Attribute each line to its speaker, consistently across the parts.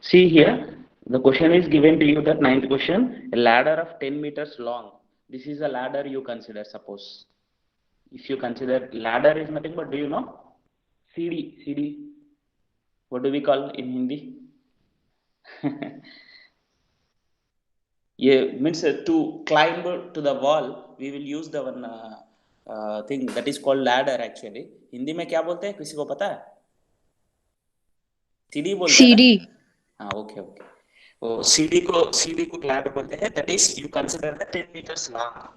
Speaker 1: See here, the question is given to you, that ninth question, a ladder of 10 meters long. This is a ladder you consider, suppose. If you consider ladder is nothing but, do you know? CD. What do we call in Hindi? Yeah, means to climb to the wall, we will use the one thing that is called ladder actually. Hindi में क्या बोलते हैं, किसी को पता है? सीढ़ी बोलते हैं ना?
Speaker 2: CD.
Speaker 1: हाँ, ओके ओके। वो सीढ़ी को ladder बोलते हैं. That is, you consider the 10 meters long.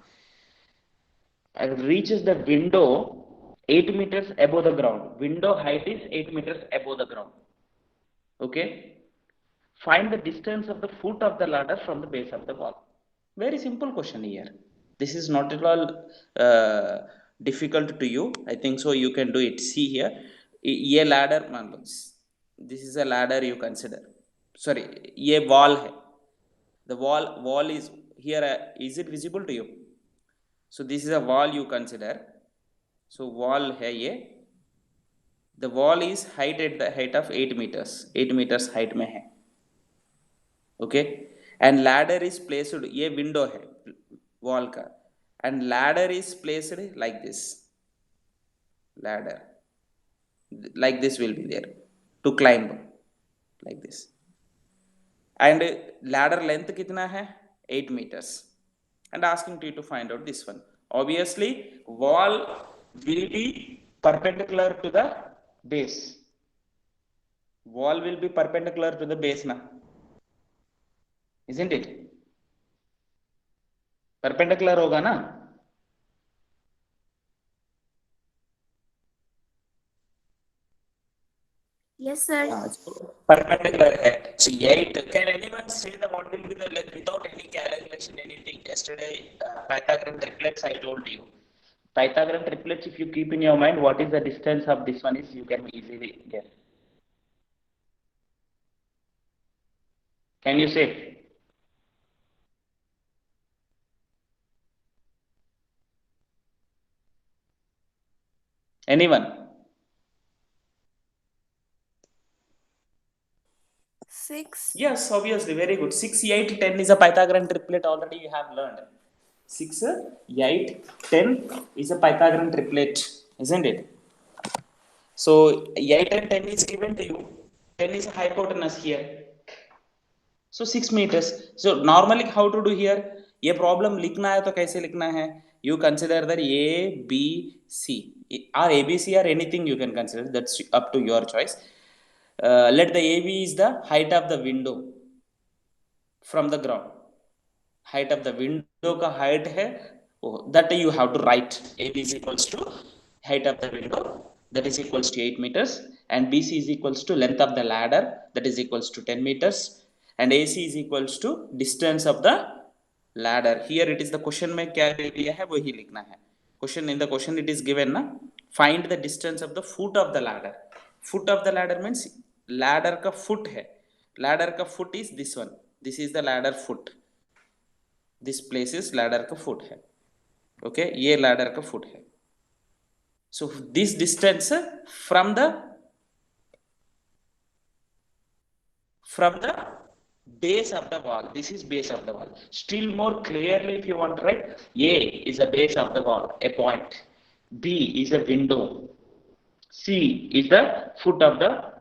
Speaker 1: And reaches the window 8 meters above the ground. Window height is 8 meters above the ground. Okay. Find the distance of the foot of the ladder from the base of the wall. Very simple question here. This is not at all difficult to you. I think so you can do it. See here, ये ladder मान लो, this is a ladder you consider. Sorry, ये wall है. The wall is here. Is it visible to you? So this is a wall you consider. So wall है ये. The wall is height at the height of 8 meters. 8 meters height में है. Okay, and ladder is placed, ये window है wall का, and ladder is placed like this. Ladder like this will be there to climb like this, and ladder length कितना है 8 meters, and asking you to find out this one. Obviously wall will be perpendicular to the base. Wall will be perpendicular to the base na, isn't it? Perpendicular होगा ना?
Speaker 3: Yes, sir.
Speaker 1: Perpendicular है. So 8. Can anyone say the what will be the length without any calculation, anything? Yesterday Pythagorean triplets I told you. Pythagorean triplets, if you keep in your mind what is the distance of this one is, you can easily guess. Can you say? Anyone?
Speaker 3: 6.
Speaker 1: Yes, obviously, very good. 6, 8, 10 is a Pythagorean triplet. Already you have learned. 6, 8, 10 is a Pythagorean triplet, isn't it? So 8 and 10 is given to you. 10 is hypotenuse here. So 6 meters. So normally how to do here? ये problem लिखना है तो कैसे लिखना है? You consider that A, B, C, or A, B, C, or anything you can consider. That's up to your choice. Let the AB is the height of the window from the ground. Height of the window का height है, that you have to write. AB is equals to height of the window, that is equals to 8 meters, and BC is equals to length of the ladder, that is equals to 10 meters, and AC is equals to distance of the ladder. Here it is the question में क्या दिया है वही लिखना है. Question, in the question it is given ना, find the distance of the foot of the ladder. Foot of the ladder means ladder का foot है. Ladder का foot is this one. This is the ladder foot. This place is ladder का foot है. Okay, ये ladder का foot है. So this distance from the base of the wall, this is base of the wall. Still more clearly if you want to write, A is the base of the wall, a point. B is a window. C is the foot of the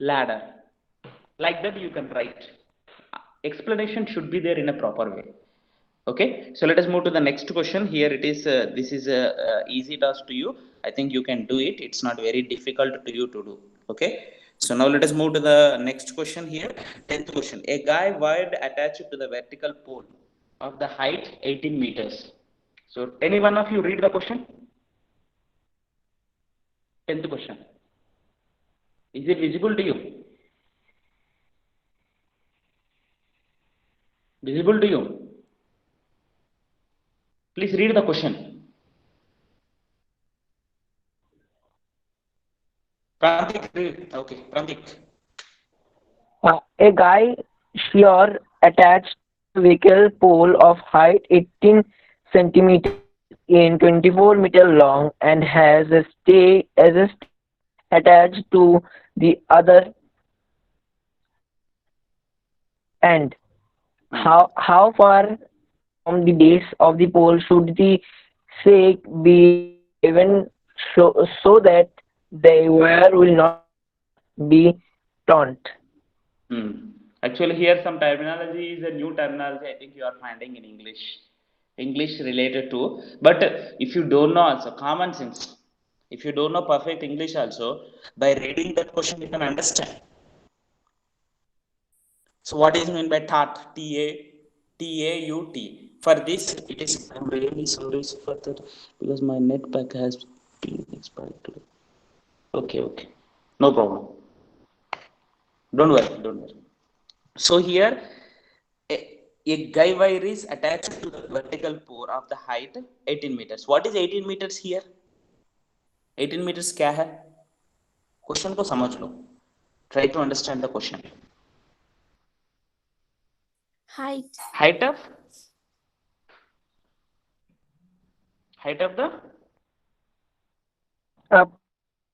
Speaker 1: ladder. Like that you can write. Explanation should be there in a proper way. Okay, so let us move to the next question. Here it is, this is a easy task to you. I think you can do it. It's not very difficult to you to do. Okay, so now let us move to the next question here. 10th question. A guy wired attached to the vertical pole of the height 18 meters. So any one of you read the question? 10th question. Is it visible to you? Visible to you? Please read the question. Prantik, read. Okay, Prantik.
Speaker 4: A guy shear attached to vehicle pole of height 18 centimeters in 24 meter long and has a stay attached to the other end. How far from the base of the pole should the stake be driven so that the wire will not be torn?
Speaker 1: Actually, here some terminology is a new terminology. I think you are finding in English related to. But if you don't know, also common sense. If you don't know perfect English, also by reading that question you can understand. So what is meant by TAUT? T-A-U-T. For this, it is. I'm really sorry for that because my net pack has been expired today. Okay. No problem. Don't worry. So here, a guy wire is attached to the vertical pole of the height 18 meters. What is 18 meters here? 18 meters क्या है? Question को समझ लो. Try to understand the question.
Speaker 3: Height.
Speaker 1: Height of the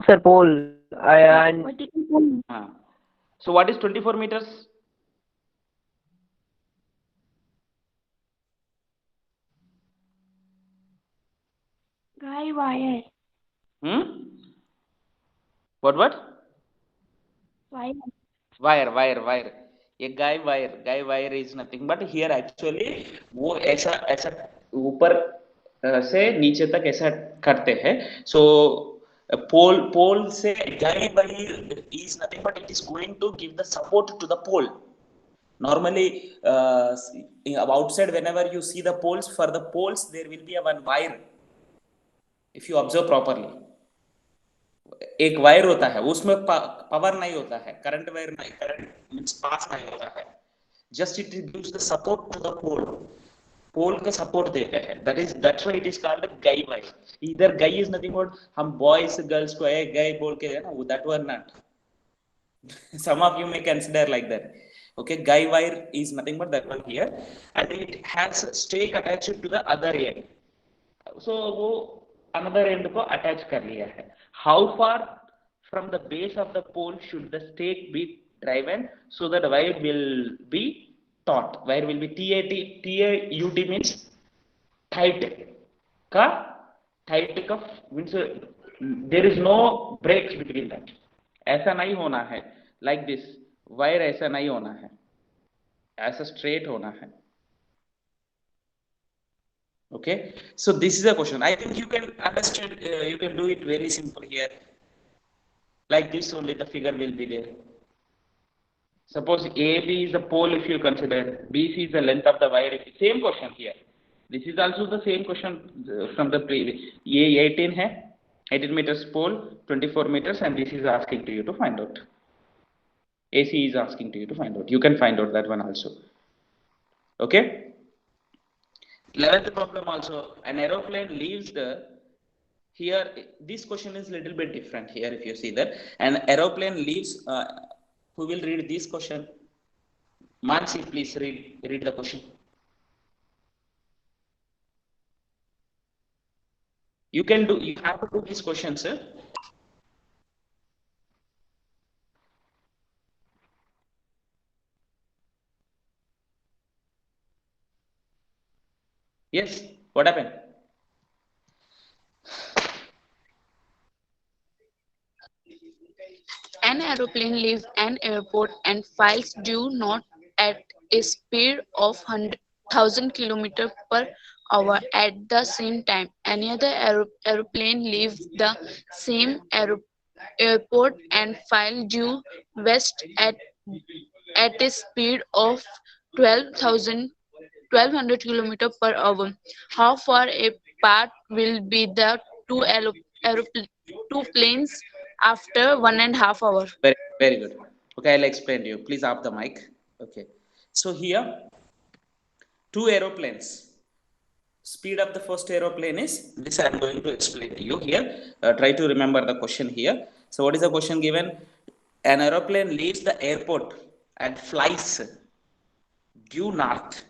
Speaker 4: Sir, pole. And
Speaker 3: Vertical.
Speaker 1: So what is 24 meters?
Speaker 3: Guy wire.
Speaker 1: What?
Speaker 3: Wire.
Speaker 1: Wire. A guy wire is nothing but here actually वो ऐसा ऊपर से नीचे तक ऐसा करते हैं. So pole से guy wire is nothing but it is going to give the support to the pole. Normally outside whenever you see the poles, for the poles there will be a one wire. If you observe properly, एक wire होता है उसमें power नहीं होता है, current wire नहीं, current means pass नहीं होता है, just it gives the support to the pole का सपोर्ट देते हैं. That's why it is called guy wire. इधर गाई इज नथिंग बट हम बॉयज गर्ल्स को ए गाई बोल के है ना, that were not. Some of you may consider like that. Okay, guy wire is nothing but that one here, and it has stake attached to the other end. So वो another end को attach कर लिया है. How far from the base of the pole should the stake be driven so that wire will be taut? Wire will be TAUT means tight. Tight का means there is no breaks between that. ऐसा नहीं होना है like this. Wire ऐसा नहीं होना है, ऐसा straight होना है. Okay, so this is a question. I think you can understand. You can do it very simple here. Like this only the figure will be there. Suppose AB is the pole if you consider, BC is the length of the wire. Same question here. This is also the same question from the previous. ये 18 है, 18 meters pole, 24 meters, and this is asking to you to find out. AC is asking to you to find out. You can find out that one also. Okay. 11th problem also. An aeroplane leaves the. Here, this question is little bit different here. If you see that, an aeroplane leaves. Who will read this question? Mansi, please read the question. You can do. You have to do this question, sir. Yes. What happened?
Speaker 2: An aeroplane leaves an airport and flies due north at a speed of 1,000 km per hour. At the same time, any other aeroplane leaves the same airport and flies due west at a speed of 1200 km per hour. How far apart will be the two planes after 1.5 hours?
Speaker 1: Very good. Okay, I'll explain to you. Please off the mic. Okay. So here, two aeroplanes. Speed of the first aeroplane is this. I'm going to explain to you here. Try to remember the question here. So what is the question given? An aeroplane leaves the airport and flies due north.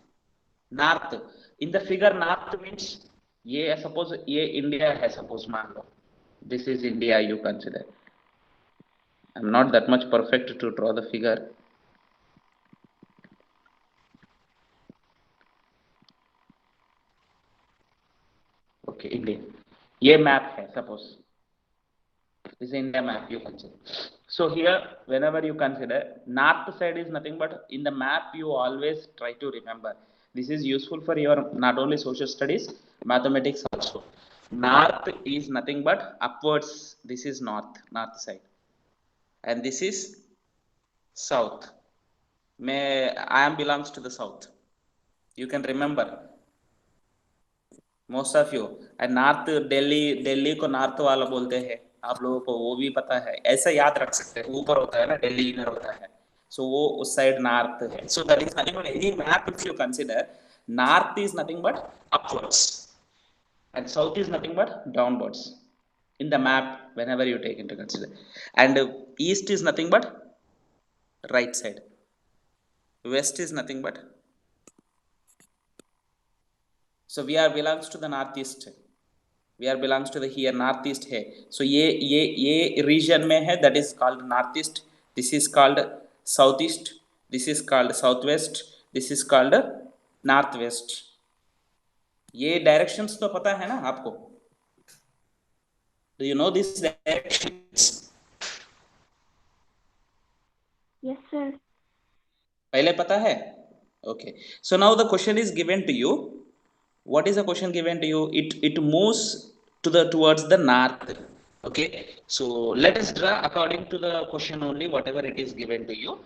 Speaker 1: In the figure, north means ये suppose ये India है, suppose मान लो. This is India, you consider. I'm not that much perfect to draw the figure. Okay, India. ये map है, suppose. This is India map you consider. So here, whenever you consider, north side is nothing but, in the map you always try to remember. This is useful for your not only social studies, mathematics also. North is nothing but upwards. This is north side. And this is south. I am belongs to the south. You can remember. Most of you and north Delhi को north वाला बोलते हैं, आप लोगों को वो भी पता है, ऐसा याद रख सकते हैं, ऊपर होता है ना, दिल्ली इधर होता है, सो वो उस साइड नॉर्थ है. So that is nothing but any map if you consider, north is nothing but upwards and south is nothing but downwards in the map whenever you take into consider, and east is nothing but right side, west is nothing but, so we are belongs to the northeast, we are belongs to the here northeast है. So ये region में है, that is called northeast, this is called southeast, this is called southwest, this is called northwest. ये directions तो पता है ना आपको? Do you know these directions?
Speaker 3: Yes, sir.
Speaker 1: पहले पता है? Okay. So now the question is given to you. What is the question given to you? It moves towards the north. Okay. So let us draw according to the question only, whatever it is given to you.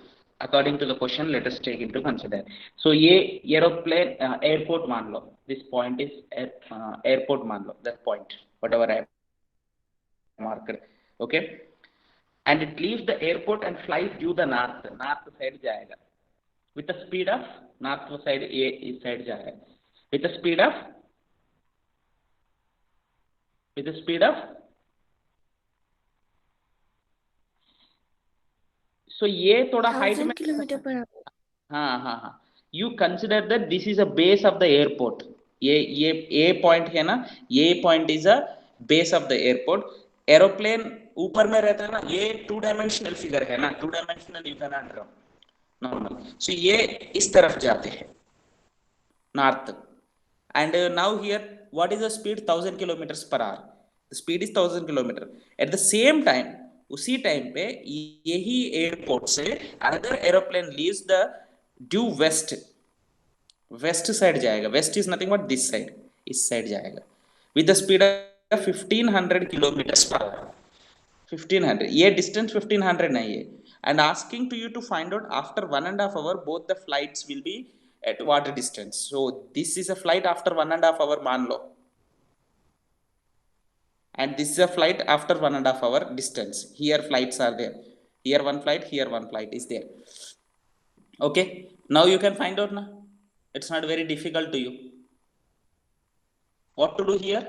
Speaker 1: According to the question, let us take into consider. So ये aeroplane airport मान लो. This point is airport मान लो. That point, whatever I marked. Okay. And it leaves the airport and flies due the north side जाएगा. With the speed of north side side जाएगा. With the speed of so ये थोड़ा height में
Speaker 3: 1000 kilometre per hour.
Speaker 1: हाँ you consider that this is a base of the airport. ये point है ना, ये point is a base of the airport. Aeroplane ऊपर में रहता है ना, ये 2-dimensional figure है ना, 2-dimensional you cannot draw normal. So ये इस तरफ जाते हैं north. And now here, what is the speed? 1000 kilometers per hour. The speed is 1000 kilometer. At the same time, उसी टाइम पे यही एयरपोर्ट से another aeroplane leaves the due west side जाएगा. West is nothing but this side, इस side जाएगा with the speed of 1500 kilometres per hour. 1500, ये distance 1500 नहीं है. And asking to you to find out after 1.5 hour both the flights will be at what distance. So this is a flight after 1.5 hour मान लो, and this is a flight after 1.5 hour distance. Here flights are there, here one flight, here one flight is there. Okay, now you can find out now. It's not very difficult to you. What to do here?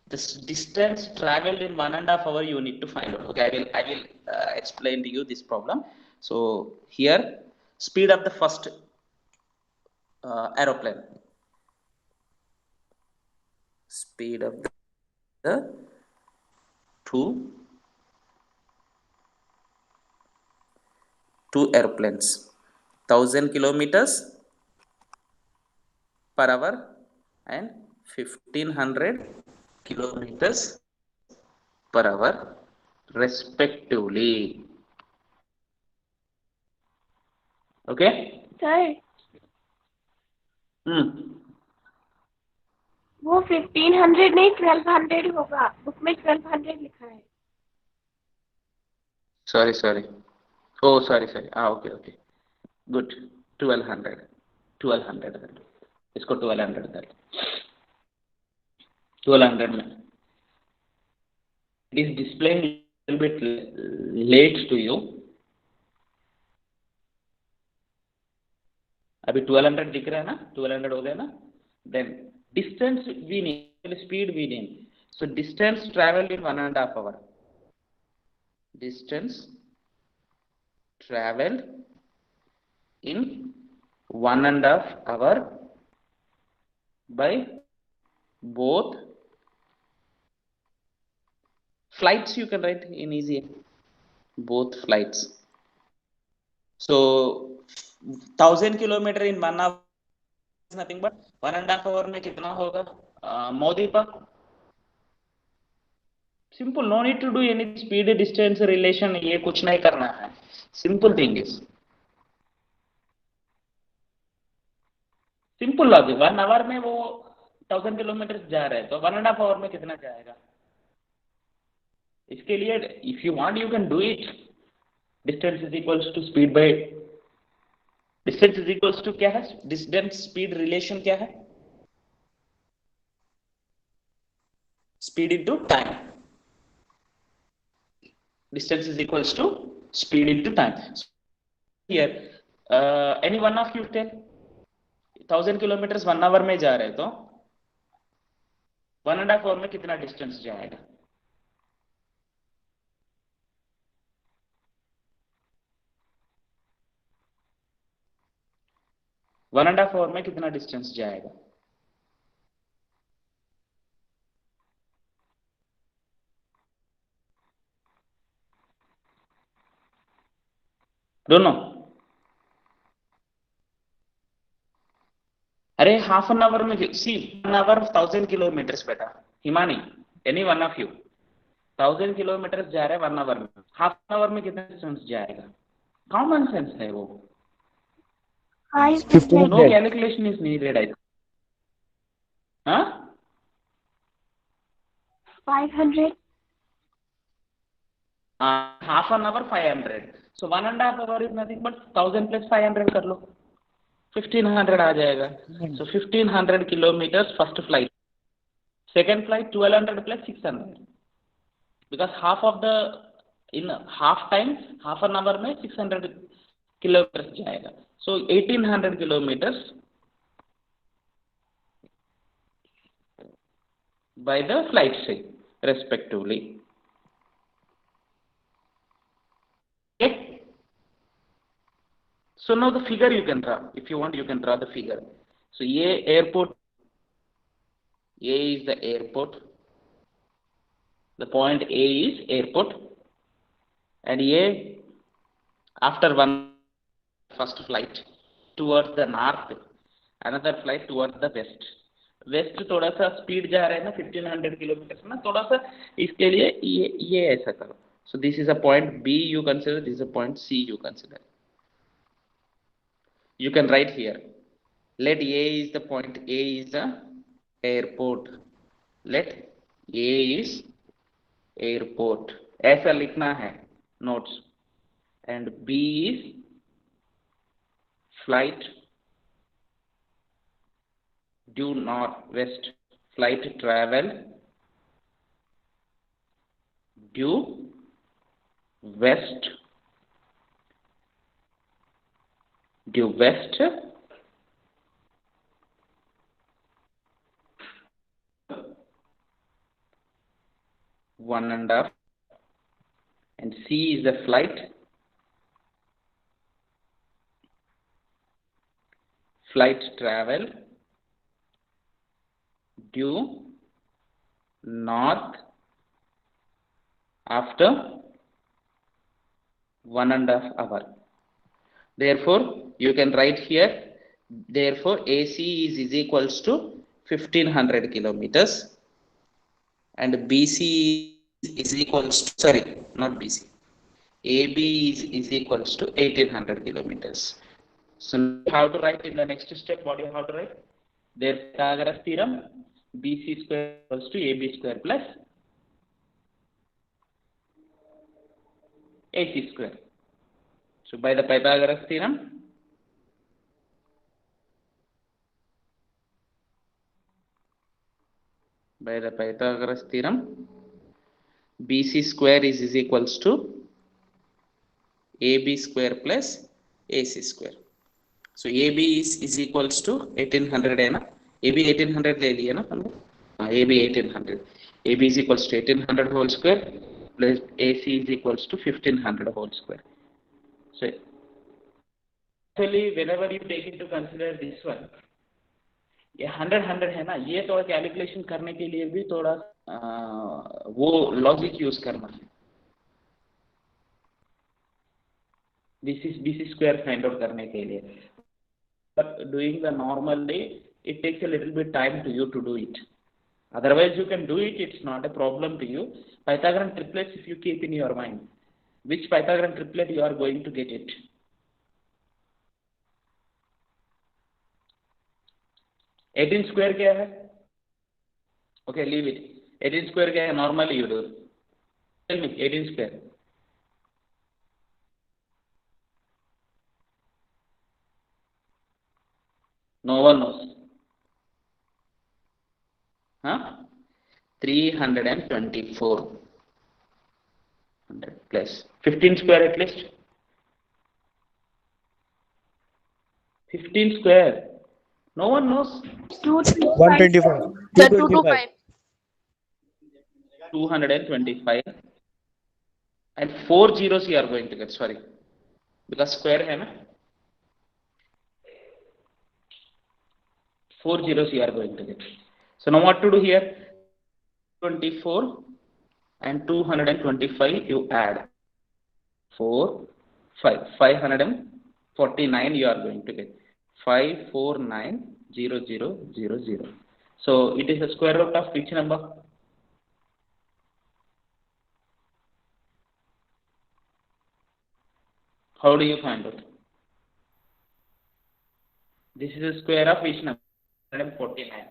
Speaker 1: This distance traveled in 1.5 hour you need to find out. Okay, I will explain to you this problem. So here, speed of the first aeroplane, speed of the two airplanes, 1000 kilometers per hour and 1500 kilometers per hour respectively. Okay,
Speaker 3: sir वो 1500 नहीं 1200 होगा, book में 1200 लिखा है.
Speaker 1: sorry oh sorry okay good. 1200 इसको 1200 कर, 1200 में it is displaying a little bit late to you. अभी 1200 दिख रहा है ना, 1200 हो गया ना. Then distance we need, speed we need. So distance traveled in 1.5 hour. Distance traveled in 1.5 hour by both flights. You can write in easy. both flights. So 1000 kilometer in 1 hour is nothing but 1.5 hour में कितना होगा मोदीपा? Simple, no need to do any speed distance relation, ये कुछ नहीं करना है. Simple thing is simple logic. 1 hour में वो 1000 किलोमीटर जा रहे हैं तो 1.5 hour में कितना जाएगा? इसके लिए if you want you can do it. Distance is equals to speed by distance is equals to क्या है? Distance speed relation क्या है? Speed into time. Distance is equals to speed into time. So here any one of you tell 1000 kilometers 1 hour में जा रहे तो 1.5 hour में कितना डिस्टेंस जाएगा? वन एंड हाफ आवर में कितना डिस्टेंस जाएगा? दोनों? अरे हाफ एन आवर में सी 1 hour 1000 किलोमीटर्स बेटा. Himani any one of you 1000 kilometres जा रहे हैं 1 hour में. हाफ एन आवर में कितना डिस्टेंस जाएगा? कॉमन सेंस है वो.
Speaker 3: 500.
Speaker 1: No calculation is needed. I think. Huh?
Speaker 3: 500.
Speaker 1: Half an hour 500. So 1.5 hour is nothing but 1000 plus 500 कर लो. 1500 आ जाएगा. So 1500 kilometers first flight. Second flight 1200 plus 600. Because half of the in half time half an hour में 600 kilometers जाएगा. So 1800 kilometers by the flight say respectively. Okay. So now the figure you can draw. If you want, you can draw the figure. So A airport. A is the airport. The point A is airport, and A after one first flight towards the north, another flight towards the west. West थोड़ा सा speed जा रहा है ना 1500 kilometre ना, थोड़ा सा इसके लिए ये ऐसा करो. So this is a point B you consider, this is a point C you consider. You can write here. Let A is the point. A is the airport. Let A is airport. ऐसा लिखना है notes. And B is flight due northwest. Flight travel due west. Due west 1.5, and C is the flight travel due north after 1.5 hour. Therefore, you can write here, therefore AC is equals to 1500 kilometers and BC is equals to, sorry, not BC, AB is equals to 1800 kilometers. So how to write in the next step? What do you have to write? Therefore, Pythagoras theorem, BC square equals to AB square plus AC square. So by the Pythagoras theorem, BC square is equals to AB square plus AC square. So AB is equals to 1800 है ना, AB 1800 ले लिया ना हमने, AB 1800, AB is equals to 1800 whole square plus AC is equals to 1500 whole square. So actually whenever you take into consider this one, ये 100 है ना, ये थोड़ा कैलकुलेशन करने के लिए भी थोड़ा वो लॉजिक यूज करना है. BC square find out करने के लिए. But doing the normally, it takes a little bit time to you to do it. Otherwise, you can do it. It's not a problem to you. Pythagorean triplets, if you keep in your mind, which Pythagorean triplet you are going to get it. Eighteen square क्या है? Okay, leave it. 18 square क्या है? Normally you do. Tell me, 18 square. No one knows. Huh? 324. 100 plus 15 square at least. 15 square. No one knows.
Speaker 3: 225.
Speaker 5: 125. 225.
Speaker 1: 225 and 4 zeros you are going to get. Sorry, because square है ना. 4 zeros you are going to get. So now what to do here? 24 and 225 you add 4 5 549 you are going to get 5490000. So it is a square root of which number? How do you find it? This is a square of which number? 549.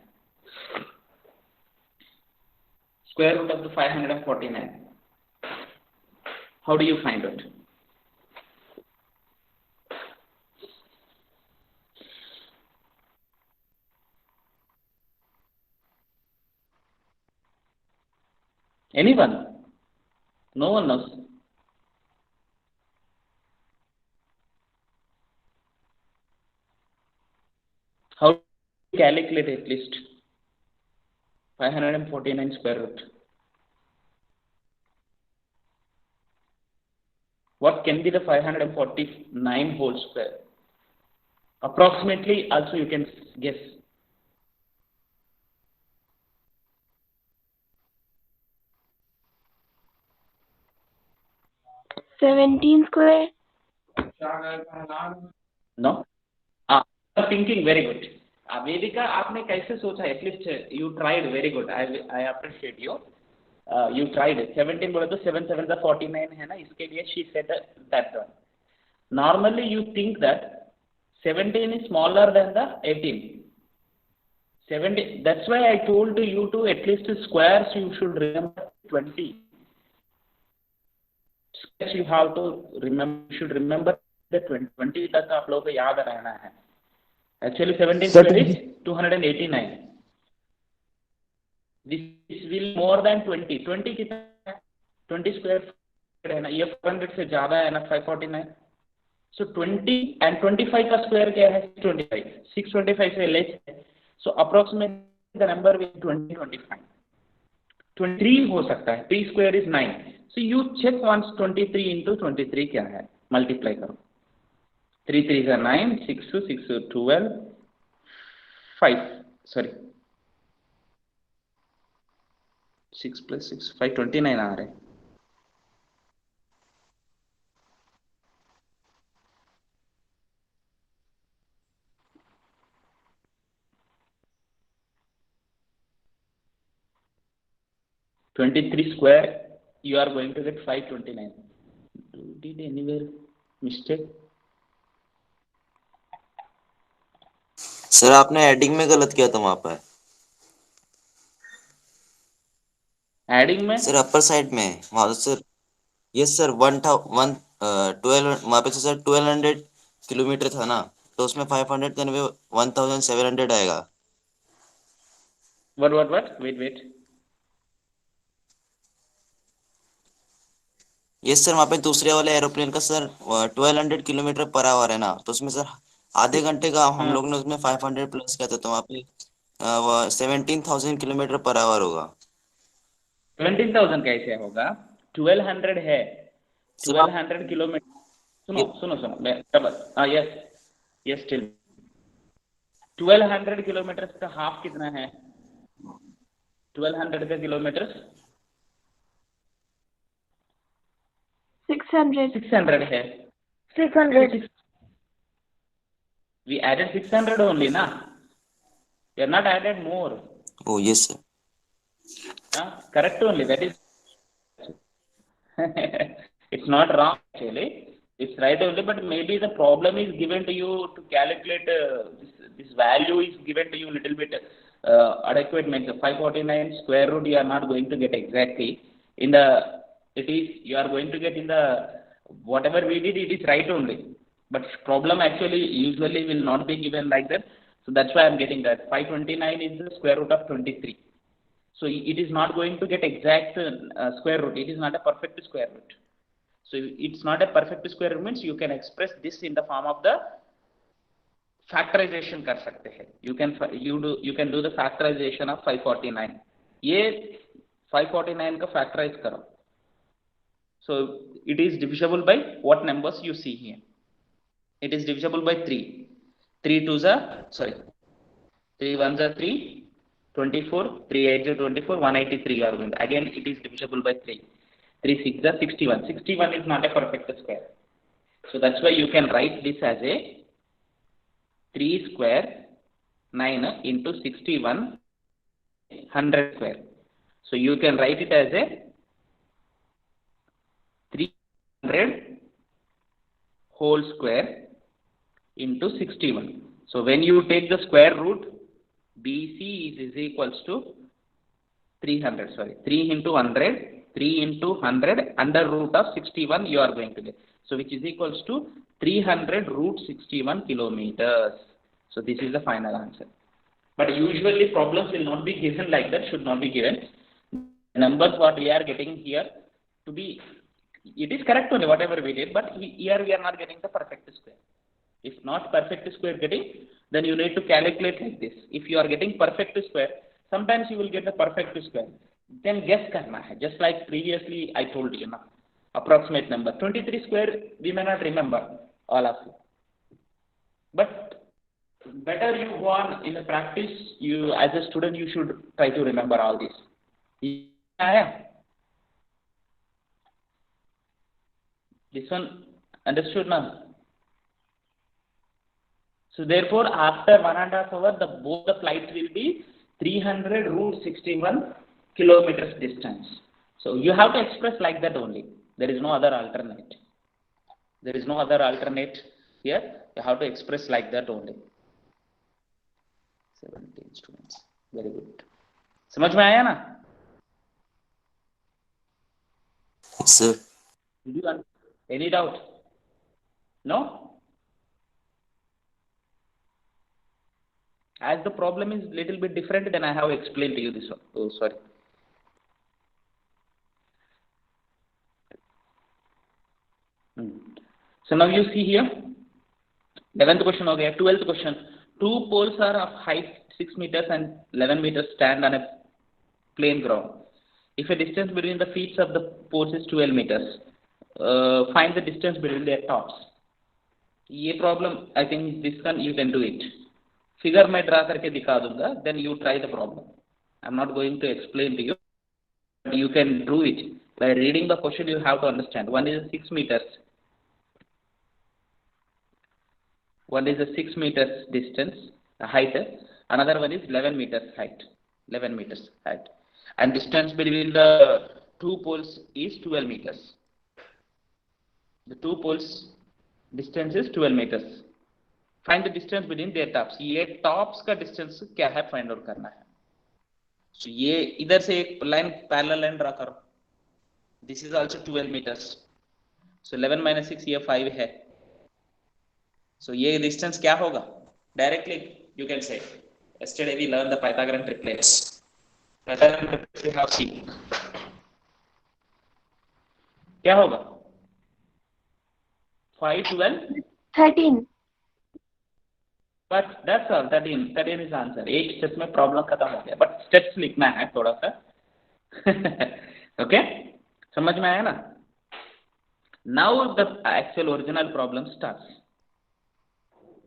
Speaker 1: Square root of the 549. How do you find it? Anyone? No one knows. How do you calculate at least 549 square root? What can be the 549 whole square? Approximately, also you can guess.
Speaker 3: $17 square.
Speaker 1: No? Thinking very good. Vedika, आपने कैसे सोचा? At least you tried very good. I appreciate you. You tried. 17 बोले तो 7 7 का 49 है ना, इसके लिए she said that one. Normally you think that 17 is smaller than the 18. 17. That's why I told you to at least squares you should remember 20. Squares you have to remember. You should remember the 20 तक आप लोगों को याद रहना है. Actually 17 square is 289. This will more than 20. 20 कितना है? 20 square है ना, ये 400 से ज़्यादा है ना 549. So 20 and 25 का square क्या है? 25. 625 से less है. So approximately the number will be 2025. 23 हो सकता है. 3 square is 9. So you check once 23 into 23 क्या है? Multiply करो. 3 3 is 9, 6 2 6 12, 5. Sorry. 6 plus 6 5 29 आ रहे. $23 square you are going to get 529. Did anywhere mistake?
Speaker 6: Sir आपने एडिंग में गलत किया था वहां पर.
Speaker 1: एडिंग में
Speaker 6: सर अपर साइड में वहां सर. यस सर 12 वहां पे सर 1200 किलोमीटर था ना, तो उसमें 500 का 1700 आएगा.
Speaker 1: what wait.
Speaker 6: यस सर वहां पे दूसरे वाले एरोप्लेन का सर 1200 किलोमीटर पर आवर है ना, तो उसमें सर आधे घंटे का हम लोग ने उसमें 500 प्लस किया था, तो वहां पे 17,000 किलोमीटर पर आवर होगा.
Speaker 1: 17,000 कैसे होगा? 1200 है. 1200 किलोमीटर. सुनो यस स्टिल 1200 किलोमीटर का हाफ कितना है? 1200 का किलोमीटर
Speaker 3: 600.
Speaker 1: 600 है.
Speaker 3: 600.
Speaker 1: We added 600 only, na? We are not added more.
Speaker 6: Oh, yes, sir.
Speaker 1: Correct only. That is. It's not wrong actually. It's right only, but maybe the problem is given to you to calculate this value is given to you little bit adequate means 549 square root you are not going to get exactly in the it is you are going to get in the whatever we did it is right only, but problem actually usually will not be given like that. So that's why I'm getting that 529 is the square root of 23. So it is not going to get exact square root. It is not a perfect square root. So it's not a perfect square root means you can express this in the form of the factorization कर सकते हैं. You can do the factorization of 549. ये 549 का factorize करो. So it is divisible by what numbers you see here. It is divisible by 3. 3 2s are 3 1s are 3. 24, 3 8 are 24, 183 are going. Again, it is divisible by 3. 3 6 are 61. 61 is not a perfect square. So that's why you can write this as a 3 square 9 into 61 100 square. So you can write it as a 300 whole square into 61. So when you take the square root, BC is equals to 300, 3 into 100, 3 into 100 under root of 61 you are going to get. So which is equals to 300 root 61 kilometers. So this is the final answer. But usually problems will not be given like that, should not be given. Numbers what we are getting here to be, it is correct only whatever we did, but here we are not getting the perfect square. If not perfect square getting, then you need to calculate like this. If you are getting perfect square, sometimes you will get the perfect square. Then guess karna hai. Just like previously I told you, na, approximate number. 23 square, we may not remember all of you. But better you go on in the practice, you as a student, you should try to remember all this. This one understood now? So therefore, after 1.5 hours, both the flights will be 300 root 61 kilometers distance. So you have to express like that only. There is no other alternate. There is no other alternate here. You have to express like that only. 17 students. Very good. समझ में आया ना?
Speaker 6: Sir.
Speaker 1: Did you any doubt? No? As the problem is little bit different, then I have explained to you this one. Oh, sorry. So now you see here, 11th question okay, 12th question. Two poles are of height 6 meters and 11 meters stand on a plain ground. If a distance between the feet of the poles is 12 meters, find the distance between their tops. ये problem, I think this one you can do it. Figure में draw करके दिखा दूंगा, then you try the problem. I'm not going to explain to you, but you can do it. By reading the question, you have to understand. One is 6 meters. One is a 6 meters distance, height. Another one is 11 meters height. 11 meters height. And distance between the two poles is 12 meters. The two poles distance is 12 meters. Find the distance between their tops. ये tops का distance क्या है find out करना है. So ये इधर से एक line parallel line ड्रा करो. This is also 12 meters. So 11 minus 6 ये 5 है. So ये distance क्या होगा? Directly you can say. Yesterday we learned the Pythagorean triplets. Pythagorean triplets we have seen. क्या होगा? 5 12
Speaker 3: 13.
Speaker 1: But that's all. 13 is answer. एक step में प्रॉब्लम खत्म हो गया. But स्टेप्स लिखना है थोड़ा सा. Okay? समझ में आया ना? Now the actual original problem starts.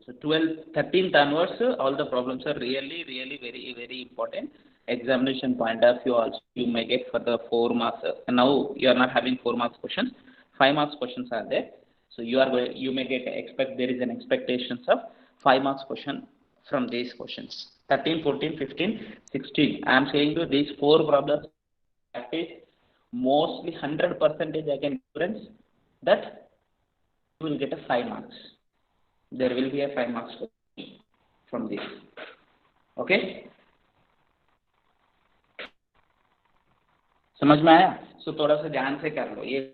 Speaker 1: So 13th onwards, all the problems are really very important. Examination point of view also you may get for the 4 marks. Now you are not having 4 marks questions. 5 marks questions are there. So you may expect there is an expectations of 5 marks question from these questions. 13, 14, 15, 16. I am saying to these 4 problems practice mostly 100% I can difference that you will get a 5 marks. There will be a 5 marks from this. Okay? समझ में आया? So थोड़ा सा ध्यान से कर लो ये.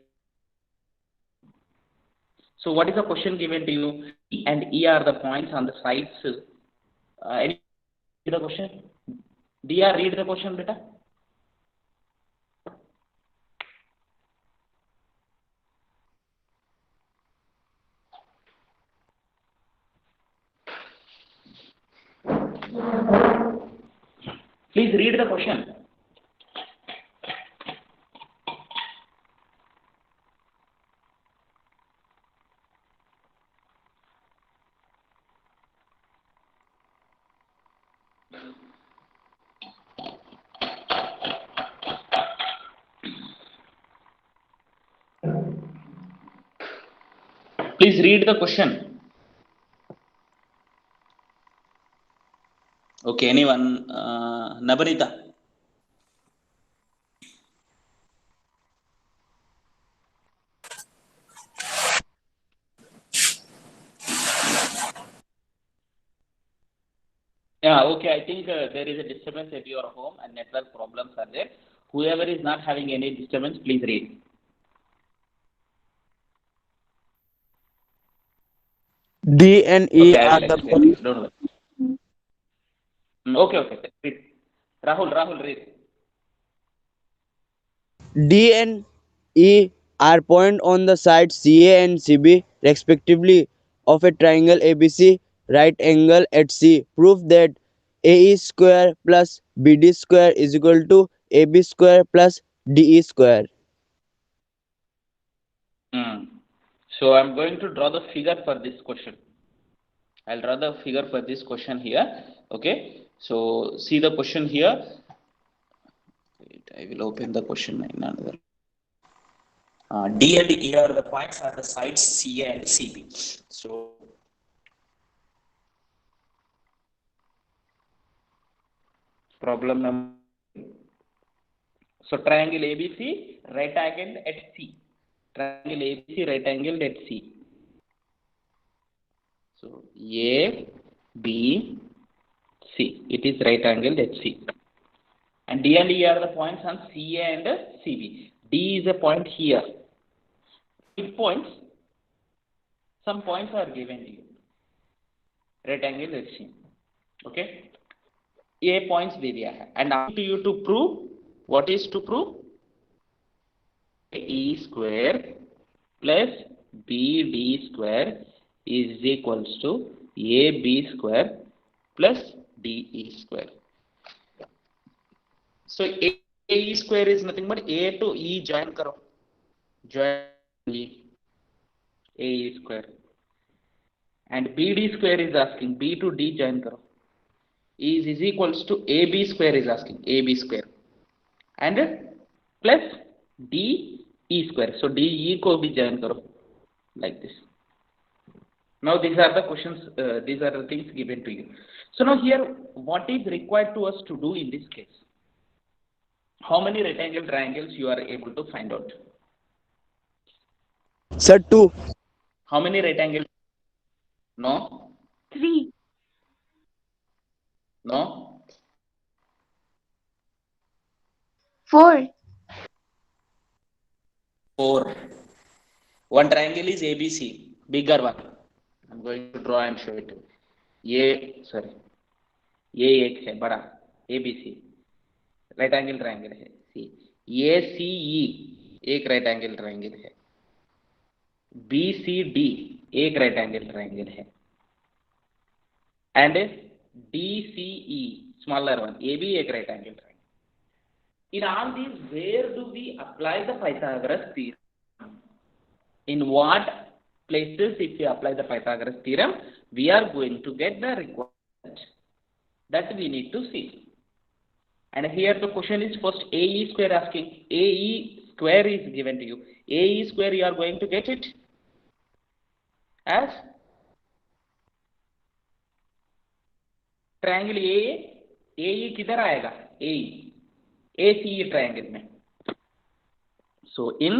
Speaker 1: So what is the question given to you? E and E are the points on the sides. Any the question? Dia, read the question, beta. Please read the question. Please read the question. Okay, anyone? Nabanita. Yeah, okay, I think there is a disturbance at your home and network problems are there. Whoever is not having any disturbance, please read.
Speaker 5: D and E
Speaker 1: Okay, I
Speaker 5: are
Speaker 1: will
Speaker 5: the
Speaker 1: explain you. Don't worry. Okay. Read. Rahul, read.
Speaker 5: D and E are point on the sides CA and CB respectively of a triangle ABC right angle at C. Prove that AE square plus BD square is equal to AB square plus DE square.
Speaker 1: So I'm going to draw the figure for this question. I'll draw the figure for this question here. Okay. So see the question here. Wait, I will open the question in another. D and E are the points on the sides CA and CB. So problem number. So triangle ABC, right angle at C. Triangle ABC, right angle at C. So A, B, C. It is right angle at C. And D and E are the points on CA and CB. D is a point here. With points, some points are given to you. Right angle at C. Okay. A points दे दिया है. And up to you to prove. What is to prove? E square plus BD square is equals to AB square plus DE square. So AE square is nothing but A to E join karo. Join E. AE square. And BD square is asking B to D join karo. Is equals to AB square is asking AB square. And plus DE square. So DE को भी join करो like this. Now these are the questions. These are the things given to you. So now here, what is required to us to do in this case? How many rectangle triangles you are able to find out?
Speaker 5: Sir, 2.
Speaker 1: How many rectangle? No.
Speaker 3: 3.
Speaker 1: No.
Speaker 3: 4.
Speaker 1: 4. One triangle is ABC, bigger one. I'm going to draw and show it. ये एक है बड़ा ABC, right angle triangle है. सी ACE एक right angle triangle है. BCD एक right angle triangle है. And DCE smaller one, AB एक right angle triangle. In all these, where do we apply the Pythagoras theorem? In what places, if we apply the Pythagoras theorem, we are going to get the requirement that we need to see. And here the question is first AE square asking. AE square is given to you. AE square you are going to get it. as triangle A किधर आएगा, ए सी triangle में. सो इन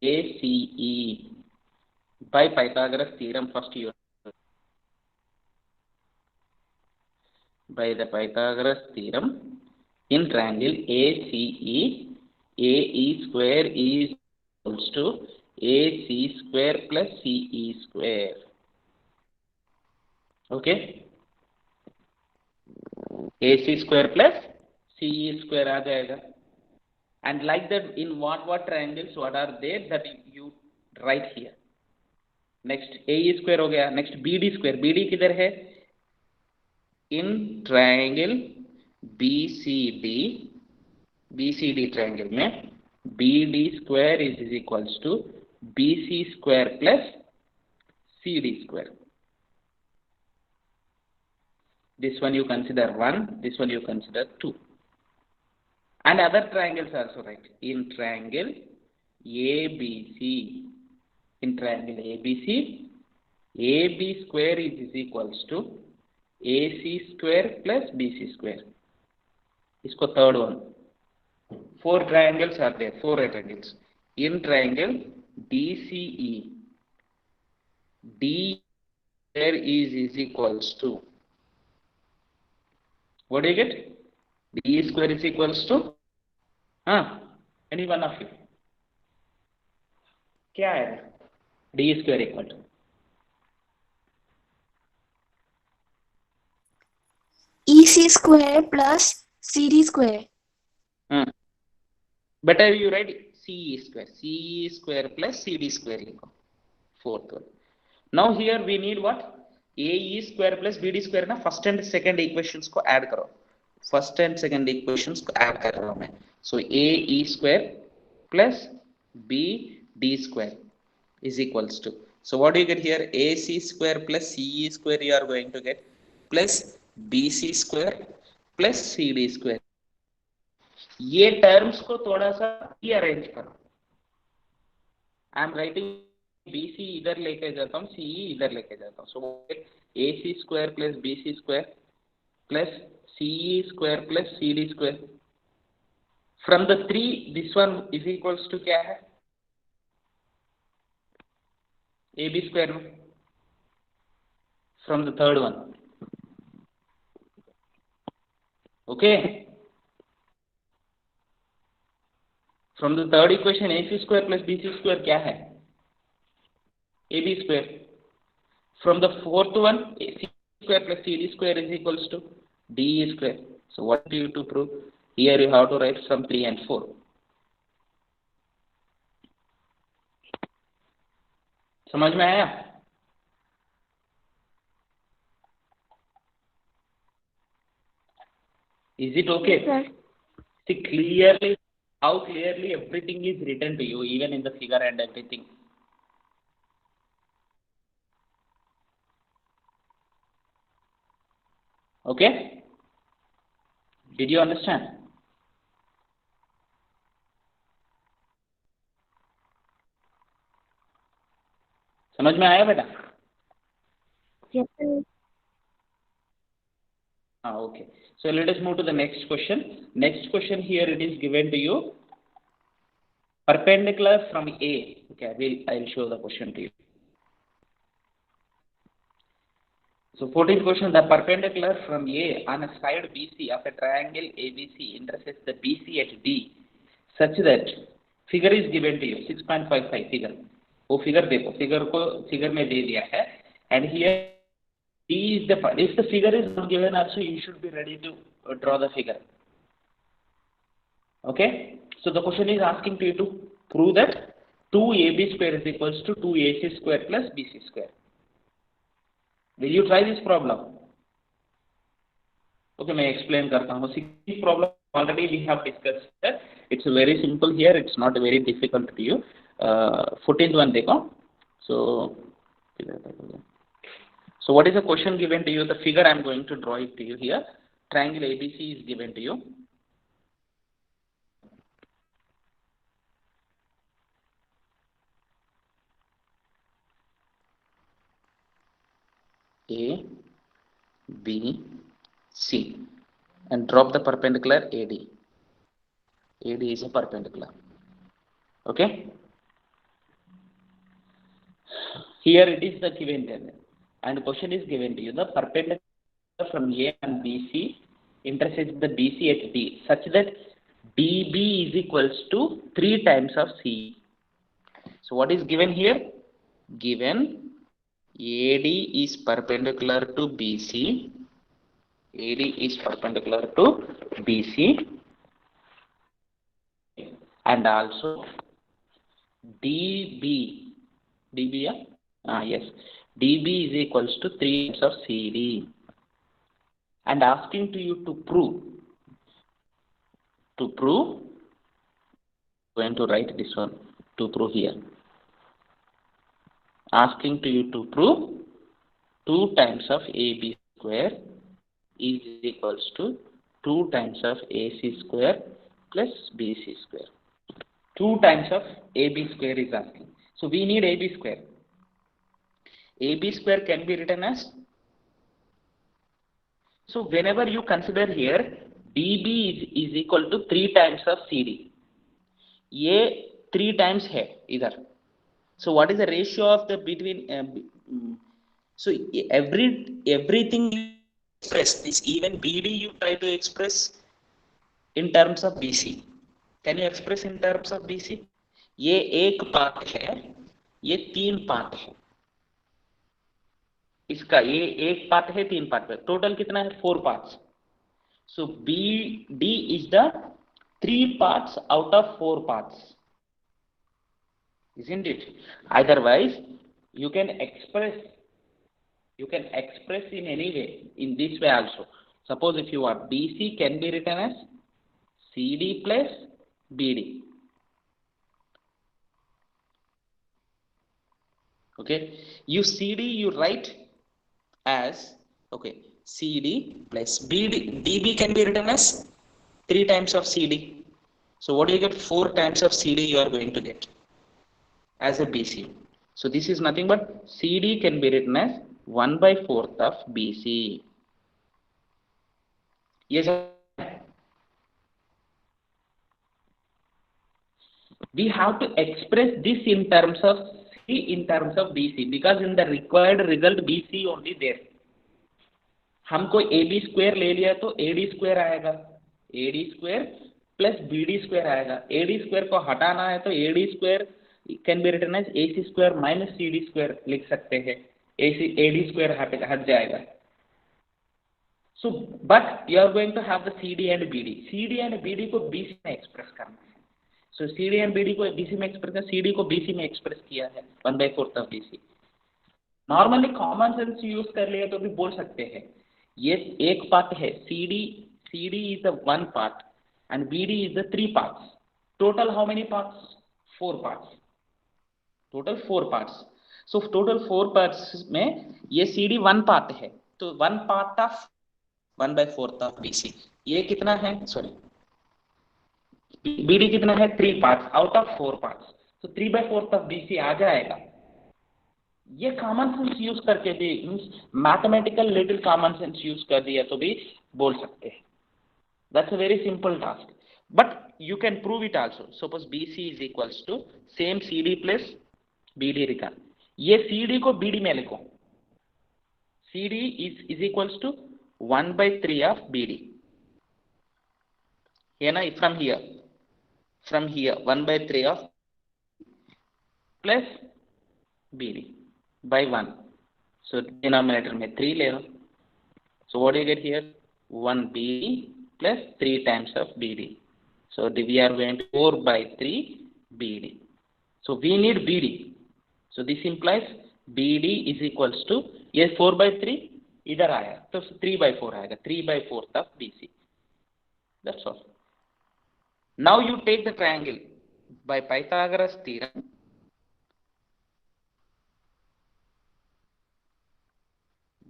Speaker 1: ACE by Pythagoras theorem, first you by the Pythagoras theorem, in triangle ACE, AE square is equals to AC square plus CE square. Okay, AC square plus CE square आ जाएगा. And like that, in what triangles, what are there, that you write here. Next AE square हो गया. Next BD square, BD किधर है? In triangle BCD triangle में BD square is equals to BC square plus CD square. This one you consider 1, this one you consider 2. And other triangles also right. In triangle ABC, AB square is equals to AC square plus BC square. इसको third one. 4 triangles are there, 4 rectangles. In triangle DCE, D square is equals to, what do you get? D square is equals to, any one of you. क्या है? D square equal to
Speaker 3: EC square plus CD square.
Speaker 1: Better you write CE square plus CD square. Fourth one. Now here we need what? AE square plus BD square ना first and second equations को add करो. First and second equations को add कर रहा हूँ मैं. So AE square plus BD square is equals to. So what do you get here? AC square plus CE square you are going to get plus BC square plus CD square. ये terms को थोड़ा सा rearrange करो. I am writing BC इधर लेके जाता हूँ, CE इधर लेके जाता हूँ. So AC square plus BC square plus CE square plus CD square. From the 3 this one is equals to क्या है? AB स्क्वायर में. From the third one. Okay, from the third equation AC square plus BC square क्या है? AB square. From the fourth one AC square plus CD square is equals to DE square. So what do you to prove? Here you have to write from 3 and 4. समझ में आया? Is it okay?
Speaker 3: Yes, sir.
Speaker 1: See clearly how clearly everything is written to you, even in the figure and everything. Okay, did you understand? समझ में आया बेटा?
Speaker 3: Yes, sir.
Speaker 1: Okay, so let us move to the next question. Next question here, it is given to you perpendicular from A. Okay, I'll show the question to you. So 14th question, the perpendicular from A on a side BC of a triangle ABC intersects the BC at D such that figure is given to you 6.55 figure. वो figure देखो, figure को figure में दे दिया है. And here D is the, if the figure is not given also, you should be ready to draw the figure. Okay, so the question is asking to you to prove that 2AB square is equals to 2AC square plus BC square. Will you try this problem? Okay, मैं explain करता हूँ. See, problem already we have discussed that. It's very simple here. It's not very difficult to you. 14th one देखो. So what is the question given to you? The figure I am going to draw it to you here. Triangle ABC is given to you. A, B, C, and drop the perpendicular AD. AD is a perpendicular. Okay. Here it is the given then, and question is given to you. The perpendicular from A and BC intersects the BC at D such that DB is equals to 3 times of C. So what is given here? Given AD is perpendicular to BC. AD is perpendicular to BC, and also DB, yeah? Yes, DB is equals to 3 times of CD, and asking to you to prove, going to write this one, to prove here, asking to you to prove 2 times of AB square is equals to 2 times of AC square plus BC square. 2 times of AB square is asking. So we need AB square. AB square can be written as, so whenever you consider here, DB is equal to 3 times of CD. A 3 times hai either. So what is the ratio of the between? So everything you express, this even BD you try to express in terms of BC. Can you express in terms of BC? ये एक part है, ये 3 part है. इसका ये एक part है, 3 part है. टोटल कितना है? 4 parts. So BD is the 3 parts out of 4 parts, isn't it? Otherwise, you can express in any way, in this way also. Suppose if you want, BC can be written as CD plus BD. Okay, you CD you write as, okay, CD plus BD. DB can be written as 3 times of CD. So what do you get? 4 times of CD you are going to get as a BC. So this is nothing but CD can be written as 1 by 4th of BC. Yes. We have to express this in terms of C in terms of BC, because in the required result BC only there. हमको AB square ले लिया तो AD square आएगा, AD square plus BD square आएगा. AD square को हटाना है तो AD square can be written as AC square minus CD square लिख सकते हैं. AD square हट जाएगा. So but you are going to have the CD and BD. CD and BD को BC में एक्सप्रेस करना है. So CD and BD को BC में एक्सप्रेस किया, CD को BC में एक्सप्रेस किया है 1 by 4th of BC. Normally common sense use कर लिया तो भी बोल सकते हैं. ये एक पार्ट है, CD is the 1 part and BD is the 3 parts. Total how many parts? 4 parts. Total 4 parts. So total 4 parts में ये CD 1 part है, तो 1 part of 1 by 4th of BC. ये कितना है? सॉरी, BD कितना है? 3 parts out of 4 parts. तो 3 by 4th of BC आ जाएगा. ये कॉमन सेंस यूज करके भी, mathematical little common sense use कर दिया तो भी बोल सकते हैं. That's a very simple task, but you can prove it also. Suppose BC is equals to same CD plus BD लिखा. ये CD को BD में लिखो. CD is equals to 1 by 3 of BD है ना. from here 1 by 3 of plus BD by 1. So denominator में 3 ले लो. So what do you get here? 1 BD plus 3 times of BD. So we are going to 4 by 3 BD. So we need BD. So this implies BD is equals to, ये 4 by 3 इधर आया तो 3 by 4 आएगा, 3 by 4th of BC. That's all. Now you take the triangle by Pythagoras theorem.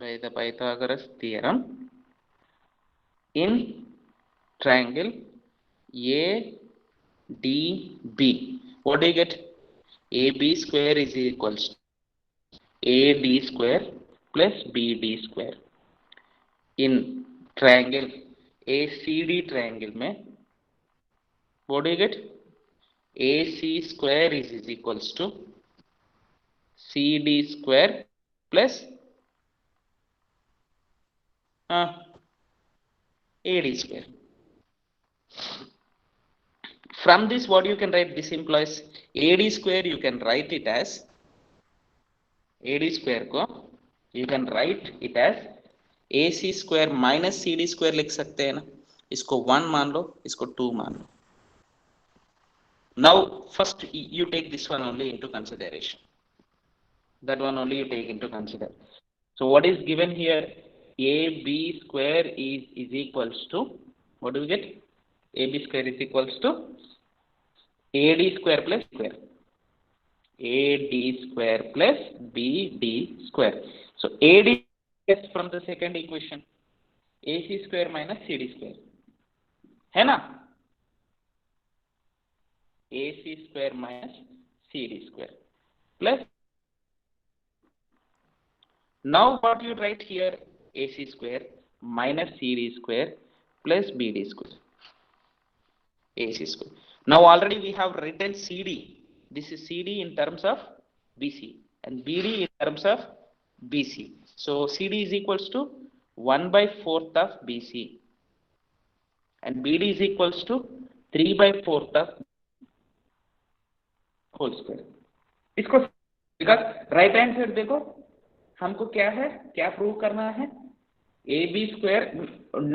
Speaker 1: By the Pythagoras theorem, in triangle ADB, what do you get? AB square is equals to AD square plus BD square. In triangle ACD triangle में what do you get? AC square is equals to CD square plus AD square. From this, what you can write? This implies AD square. You can write it as AD square को you can write it as AC square minus CD square लिख सकते हैं ना. इसको 1 मान लो, इसको 2 मान लो. Now, first you take this one only into consideration. That one only you take into consideration. So what is given here? AB square is equals to, what do we get? AB square is equals to AD square plus square. AD square plus BD square. So AD is from the second equation. AC square minus CD square. है ना? AC square minus CD square plus. Now what you write here? AC square minus CD square plus BD square. AC square. Now already we have written CD. This is CD in terms of BC and BD in terms of BC. So CD is equals to 1/4 of BC and BD is equals to 3/4 of whole square. इसको right hand side देखो, हमको क्या है, क्या prove करना है? AB square,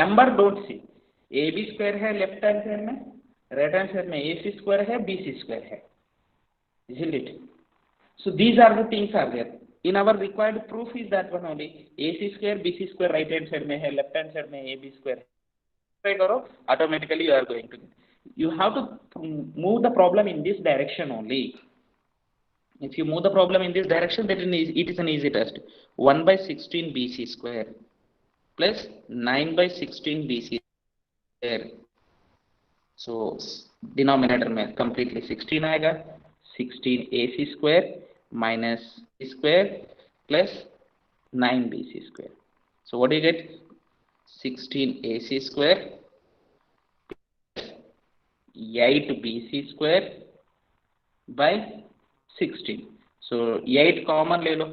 Speaker 1: number don't see, AB square है left hand side में, राइट हैंड साइड में AC स्क्वायर है, BC स्क्वायर है, isn't it? So these are the things are there. In our required proof is that one only. AC square, BC square right hand side में है, left hand side में AB square है. Try करो, automatically you are going to. You have to move the problem in this direction only. If you move the problem in this direction, then it is an easy test. 1/16 BC square plus 9/16 BC square. So denominator में completely 16 आएगा. 16 AC square minus B square plus 9 BC square. So what do you get? 16 AC square plus 8 BC square by 16. So 8 common ले लो,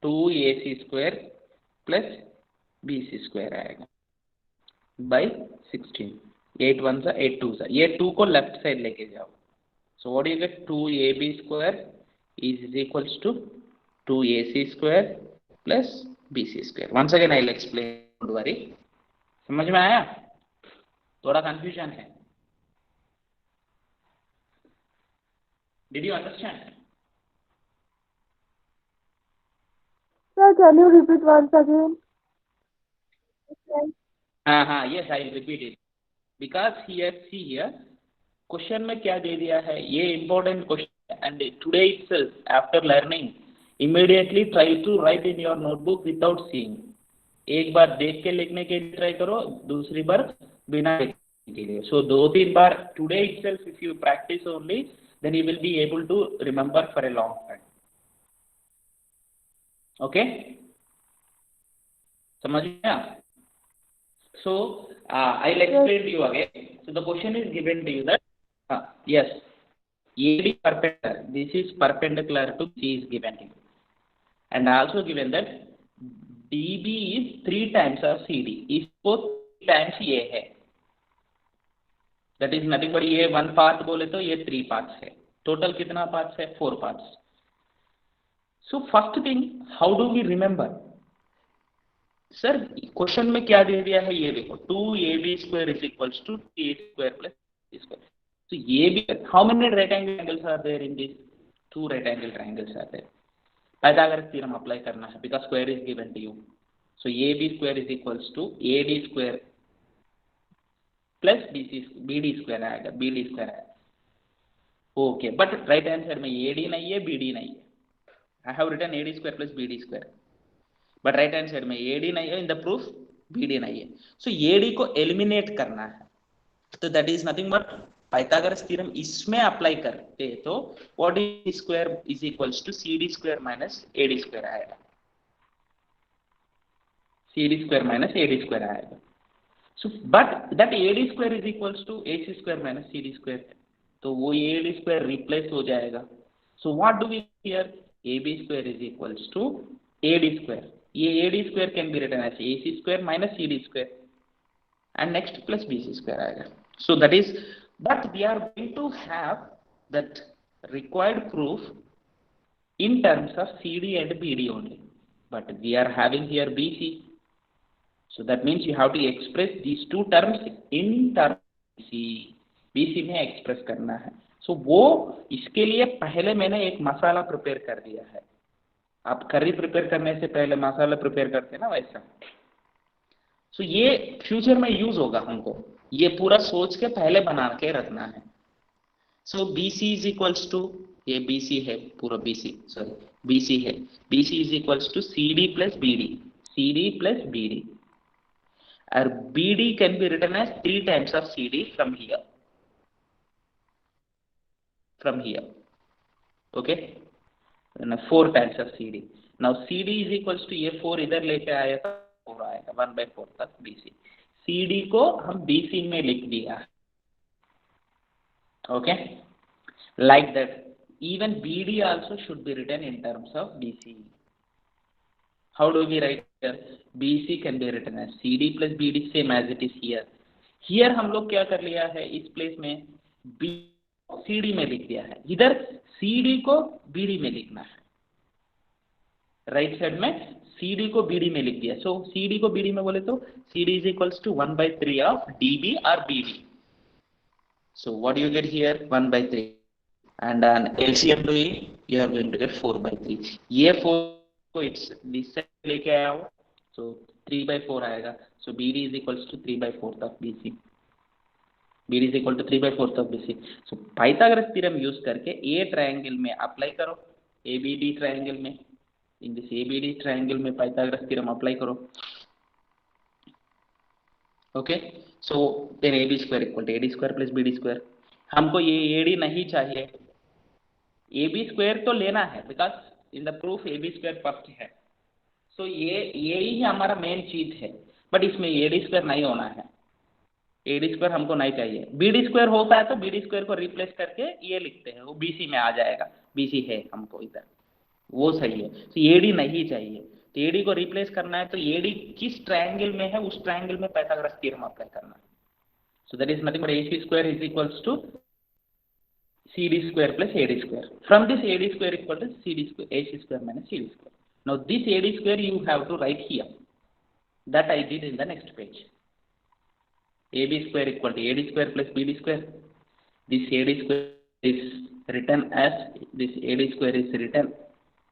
Speaker 1: 2 AC square plus BC square आएगा by 16. 8 1 सा 8 2 सा, ये 2 को left side लेके जाओ. So what do you get? 2AB square is equals to 2AC square plus BC square. Once again I will explain, don't worry. समझ में आया? थोड़ा confusion है. Did you understand?
Speaker 3: Sir, can you repeat once again?
Speaker 1: Yes, I will repeat it. Because here, see here, question में क्या दे दिया है, ये important question, and today itself after learning immediately try to write in your notebook without seeing. एक बार देख के लिखने के लिए ट्राई करो, दूसरी बार बिना देखने के लिए. सो 2-3 बार today itself if you practice only, then you will be able to remember for a long time. Okay, समझ गया? So I'll explain to you again. So the question is given to you that yes, AD perpendicular, this is perpendicular to C is given to you, and also given that DB is 3 times of CD, इसको 3 times ये है, that is nothing but ये 1 part बोले तो ये 3 parts है, total कितना parts है? 4 parts. So first thing, how do we remember? Sir question में क्या दे दिया है ये देखो, 2AB square is equals to A square plus B square. So ये भी, how many right angle triangles are there in this? 2 right angle triangles are there. Pythagoras theorem apply करना है because square is given to you. So AB square is equals to AD square plus BD square आएगा, BD square आएगा. Okay, but right hand side में AD नहीं है, BD नहीं है. I have written AD square plus BD square. But right hand side में AD नहीं है, इन द प्रूफ BD नहीं है. सो AD को एलिमिनेट करना है, तो that is nothing but Pythagoras theorem इसमें अप्लाई करते तो what is square is equals to CD square minus AD square आएगा. CD square minus AD square आएगा. So but that AD square is equals to AC square minus CD square. तो वो AD square replace हो जाएगा. So what do we here? AB square is equals to AD square. ये AD square can be written as AC square minus CD square. And next plus BC square आएगा. So that is, but we are going to have that required proof in terms of CD and BD only. But we are having here BC. So that means you have to express these two terms in terms BC. BC में express करना है. So वो इसके लिए पहले मैंने एक मसाला prepare कर दिया है. आप करी प्रिपेयर करने से पहले मसाला प्रिपेयर करते हैं ना वैसा. So ये फ्यूचर में यूज होगा हमको. ये पूरा सोच के पहले बना के रखना है. So BC is equals to, ये BC है पूरा BC, सॉरी BC है. BC is equals to CD plus BD. CD plus BD. Or BD can be written as 3 times of CD from here. From here. Okay. And 4 times of CD. Now CD is equals to ये 4 इधर लेके आया था 4 आएगा 1/4 तक BC. CD को हम BC में लिख दिया. Okay. Like that. Even BD also should be written in terms of BC. How do we write here? BC can be written as CD plus BD, same as it is here. Here हम लोग क्या कर लिया है इस place में B CD में लिख दिया है. इधर CD को BD में लिखना है. राइट साइड में CD को BD में लिख दिया. So CD को BD में बोले तो CD is equals to 1/3 of DB or BD. So what do you get here? 1/3. And an LCM to E, you are going to get 4/3. ये 4 को इट्स दिस से लेके आया हो, so 3/4 आएगा. So BD is equals to 3/4 of BC. BD is equal to 3/4 of BC. So Pythagoras theorem use करके a triangle में apply करो. ABD ट्रायंगल में, इन दिस ABD ट्रायंगल में पाइथागोरस थ्योरम अप्लाई करो. Okay. So then AB square equal to AD square plus BD square. हमको ये AD नहीं चाहिए. AB स्क्वायर तो लेना है because in the proof AB square first है. सो ये ही हमारा मेन चीज है. बट इसमें AD स्क्वायर नहीं होना है. AD स्क्वायर हमको नहीं चाहिए. BD स्क्वायर होता है तो BD स्क्वायर को रिप्लेस करके ये लिखते हैं, वो BC में आ जाएगा. BC है हमको इधर, वो सही है. तो AD नहीं चाहिए. तो AD को रिप्लेस करना है तो AD किस ट्रायंगल में है उस ट्रायंगल में पाइथागोरस थ्योरम अप्लाई करना है. So that is nothing but AC square is equals to CD square plus AD square. From this AD square equal to CD square, AC square minus CD square. Now this AD square you have to write here. That I did in the next page. AB square equal to AD square plus BD square. This AD square is written as, this AD square is written,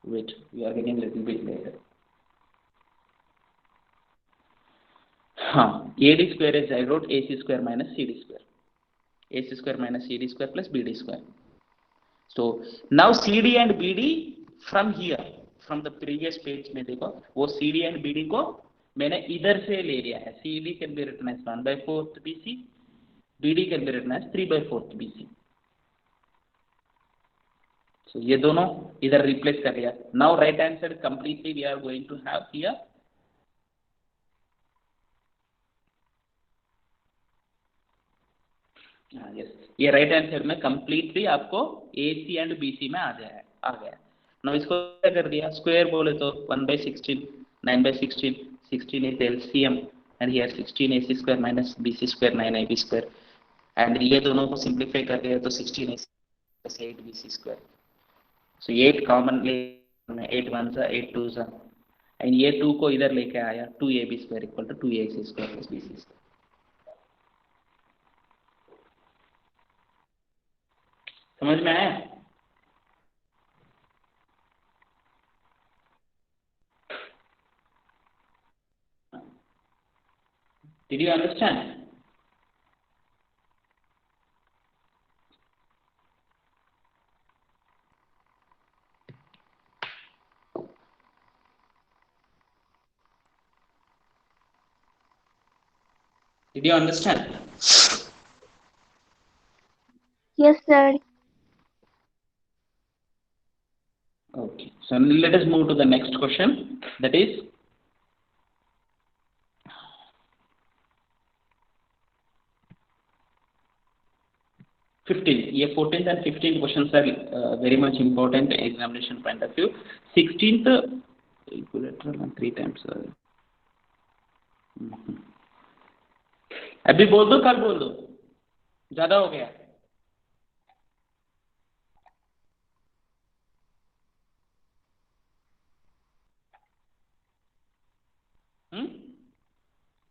Speaker 1: wait, we are getting a little bit later. AD square is, I wrote AC square minus CD square. AC square minus CD square plus BD square. So now CD and BD from here, from the previous page में देखो, वो CD and BD को मैंने इधर से ले लिया है. CD can be written as 1/4 BC, BD can be written as 3/4 BC. So ये दोनों इधर replace कर लिया. Now right hand side completely we are going to have here yes, ये राइट हैंड साइड में कंप्लीटली आपको AC एंड BC में आ गया. नाउ इसको क्या कर दिया, स्क्वायर बोले तो 1/16, 9/16, 16 is LCM and here 16 AC square minus BC square 9 AB square. And ये दोनों को सिंप्लीफाई कर दिया तो 16 AC plus 8 BC square. So 8 common ले, 8 1 सा 8 2 सा, एंड ये 2 को इधर लेके आया, 2 AB square equal to 2 AC square plus BC square. समझ में आया? Did you understand? Did you understand?
Speaker 3: Yes, sir.
Speaker 1: Okay, so let us move to the next question. That is, 15, ये 14th and 15th questions are very much important examination point of view. 16th equilateral and 3 times अभी बोल दो, कल बोल दो, ज्यादा हो गया.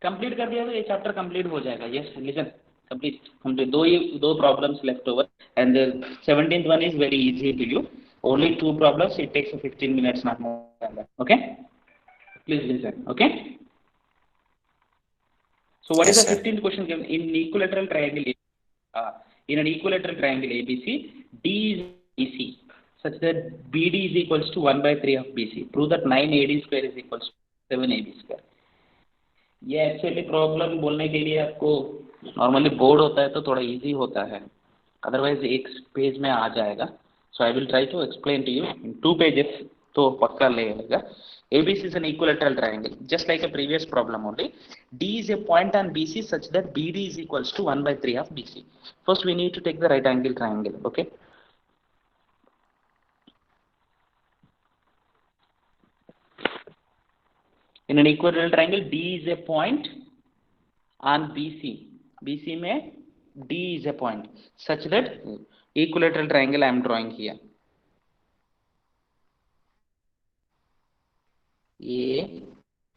Speaker 1: कंप्लीट कर दिया तो ये चैप्टर कंप्लीट हो जाएगा. Yes, listen, complete. दो problems left over and the 17th one is very easy to you. Only 2 problems. It takes 15 minutes, not more than that. Okay, please listen. Okay, so what is
Speaker 6: Yes,
Speaker 1: the
Speaker 6: sir.
Speaker 1: 15th question given? In an equilateral triangle ABC, D is BC such that BD is equals to 1 by 3 of BC. Prove that 9AD square is equals to 7AB square. ये actually problem बोलने के लिए आपको normally board होता है तो थोड़ा easy होता है, अदरवाइज एक पेज में आ जाएगा. So I will try to explain to you in 2 pages, तो पक्का लेगा. ABC is an equilateral triangle, just like a previous problem only. D is a point on BC such that BD is equals to 1 by 3 of BC. First we need to take the right angle triangle. Okay, in an equilateral triangle, D is a point on BC. BC में D is a point such that equilateral triangle I am drawing here. A,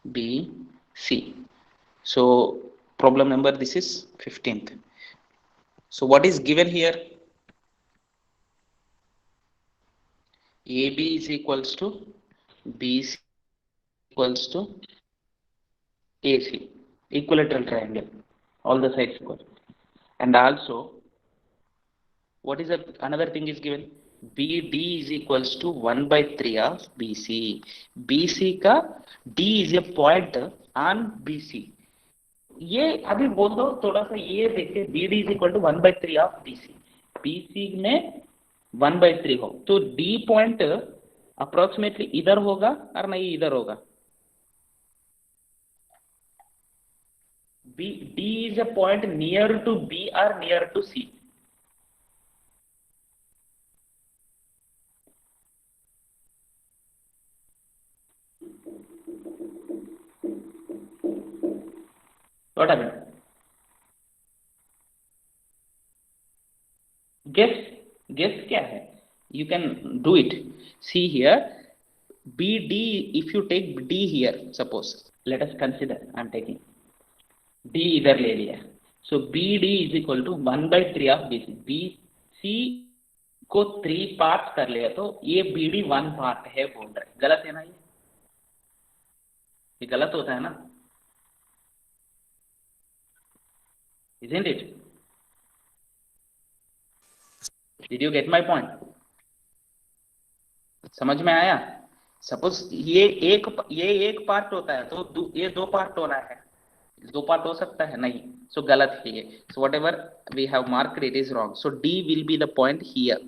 Speaker 1: B, C. So problem number, this is 15th. So what is given here? AB is equals to BC equals to AC, equilateral triangle, all the sides equal. And also what is another thing is given? BD is equals to 1 by 3 of BC. BC का D is a point on BC. ये अभी बोल दो थोड़ा सा, ये देखिए BD is equal to 1 by 3 of BC. BC में 1 by 3 हो तो D पॉइंट अप्रोक्सीमेटली इधर होगा और नहीं इधर होगा. D is a point near to B or near to C. What happened? Guess क्या है? You can do it. See here, BD. If you take D here, suppose, let us consider. I am taking D इधर ले लिया. So BD is equal to 1 by 3 of BC. BC को 3 parts कर लिया तो ये BD 1 पार्ट है बोल रहा है. गलत है ना? ये गलत होता है ना? Isn't it? Did you get my point? समझ में आया? सपोज ये एक पार्ट होता है तो ये 2 पार्ट होना है. 2 पार्ट हो सकता है नहीं, सो गलत है ये. So whatever we have marked it is wrong. So D will be the point here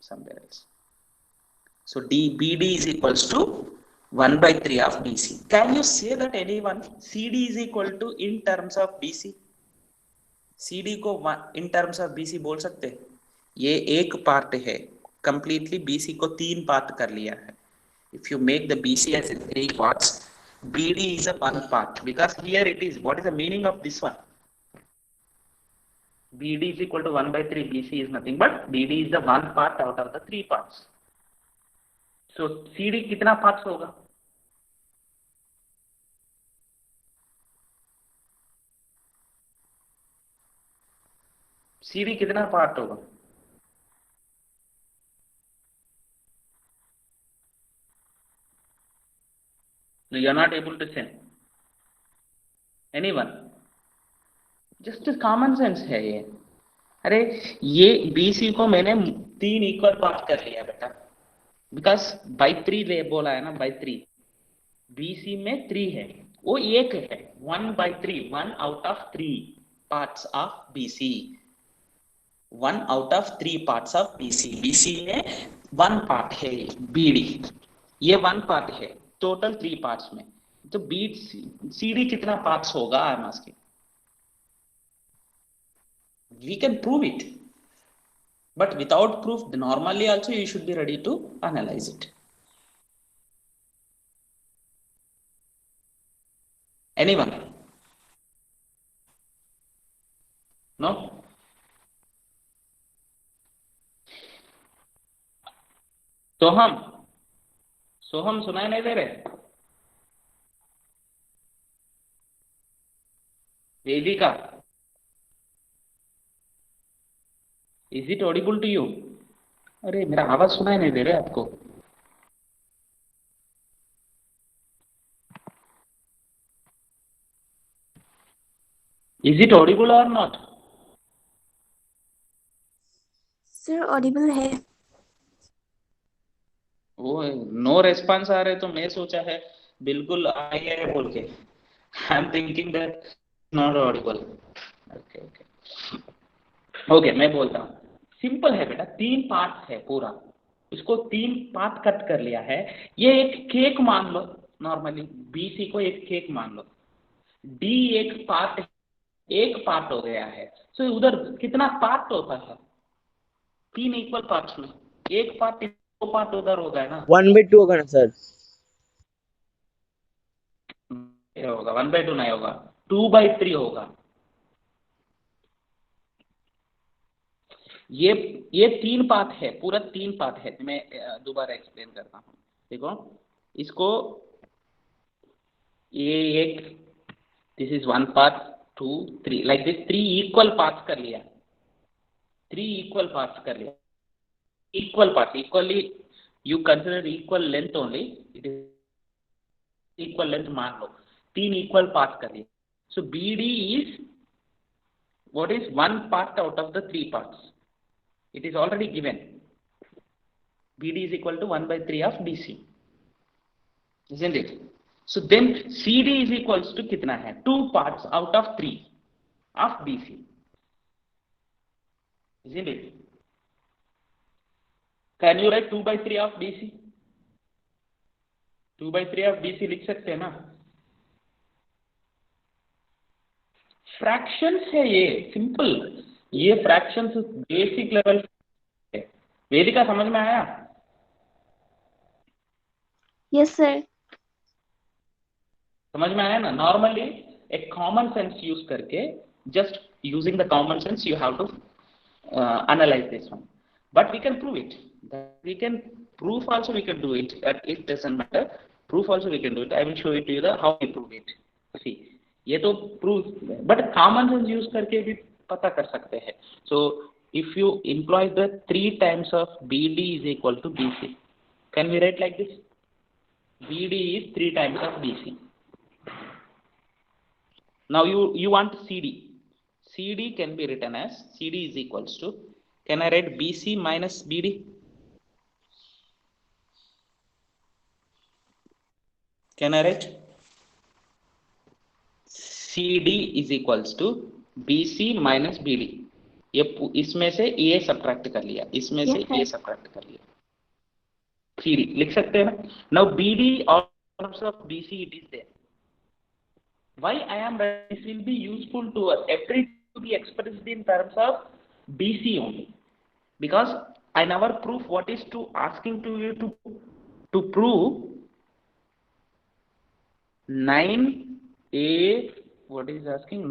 Speaker 1: somewhere else. So BD is equals to 1 by 3 of BC. Can you say that anyone CD is equal to in terms of BC? CD को in terms of BC बोल सकते हैं? ये एक part है, completely BC को 3 part कर लिया है. If you make the BC as 3 parts, BD is a 1 part, because here it is. What is the meaning of this one? BD is equal to 1 by 3. BC is nothing but BD is the 1 part out of the 3 parts. So CD कितना parts होगा? CD कितना part होगा? No, you are not able to say. Anyone? Just common sense है ये. अरे ये BC को मैंने 3 इक्वल पार्ट कर लिया बेटा, बिकॉज बाई 3 ले बोला है ना, बाई 3. BC में 3 है, वो एक है. 1 by 3, 1 out of 3 parts of BC. 1 out of 3 parts of BC. BC में 1 पार्ट है BD, ये 1 पार्ट है. टोटल 3 पार्ट्स में तो CD कितना पार्ट्स होगा? I am asking. We can prove it. But without proof, normally also you should be ready to analyze it. Anyone? No? Soham सुनाई नहीं दे रहे? Vedika, is it audible to you? अरे मेरा आवाज सुनाई नहीं दे रहा आपको? Is it audible or not?
Speaker 3: Sir audible है।
Speaker 1: वो नो रेस्पॉन्स आ रहे तो मैं सोचा है बिल्कुल आई है बोल के। I am thinking that not Audible. Okay okay okay, मैं बोलता हूँ। सिंपल है बेटा, 3 पार्ट है पूरा, इसको 3 पार्ट कट कर लिया है। ये एक केक मान लो, नॉर्मली बीसी को एक केक मान लो। डी एक पार्ट हो गया है। सो उधर कितना पार्ट होता है? 3 इक्वल पार्ट्स में एक पार्ट, 2 पार्ट उधर होगा ना।
Speaker 5: 1/2 होगा ना सर?
Speaker 1: होगा 1/2 नहीं होगा, 2/3 होगा। ये 3 पार्ट है, पूरा 3 पार्ट है। मैं दोबारा एक्सप्लेन करता हूँ। देखो इसको, ये एक, this is 1 part, 2, 3, like this 3 equal parts कर लिया। 3 इक्वल पार्ट्स कर लिया। Equal part, equally you consider equal length only, it is equal length मान लो। 3 इक्वल पार्ट्स कर लिया। सो BD is what is 1 part out of the 3 parts. It is already given. BD is equal to 1/3 of BC, isn't it? So then CD is equals to कितना है? 2 parts out of 3 of BC, isn't it? Can you write 2/3 of BC? 2/3 of BC लिख सकते हैं ना? Fractions है ये, simple. ये fractions basic level है। वेदिका समझ में आया?
Speaker 3: Yes sir.
Speaker 1: समझ में आया ना? नॉर्मली एक कॉमन सेंस यूज करके, just using the common sense you have to analyze this one, but we can prove it. We can proof also, we can do it. It doesn't matter. Proof also we can do it. I will show it to you how we prove it. See, ये तो proof, but common sense use करके भी पता कर सकते हैं. So if you employ the 3 times of BD is equal to BC, can we write like this? BD is 3 times of BC. Now you want CD. CD can be written as CD is equals to, can I write BC minus BD? Can I write CD is equals to BC minus BD? ये इसमें से A subtract कर लिया, इसमें से A subtract कर लिया, CD लिख सकते हैं ना? Now BD of BC it is there. Why I am writing this will be useful to us. Everything to be expressed in terms of BC only, because I never prove what is to asking to you to prove 9A, what is asking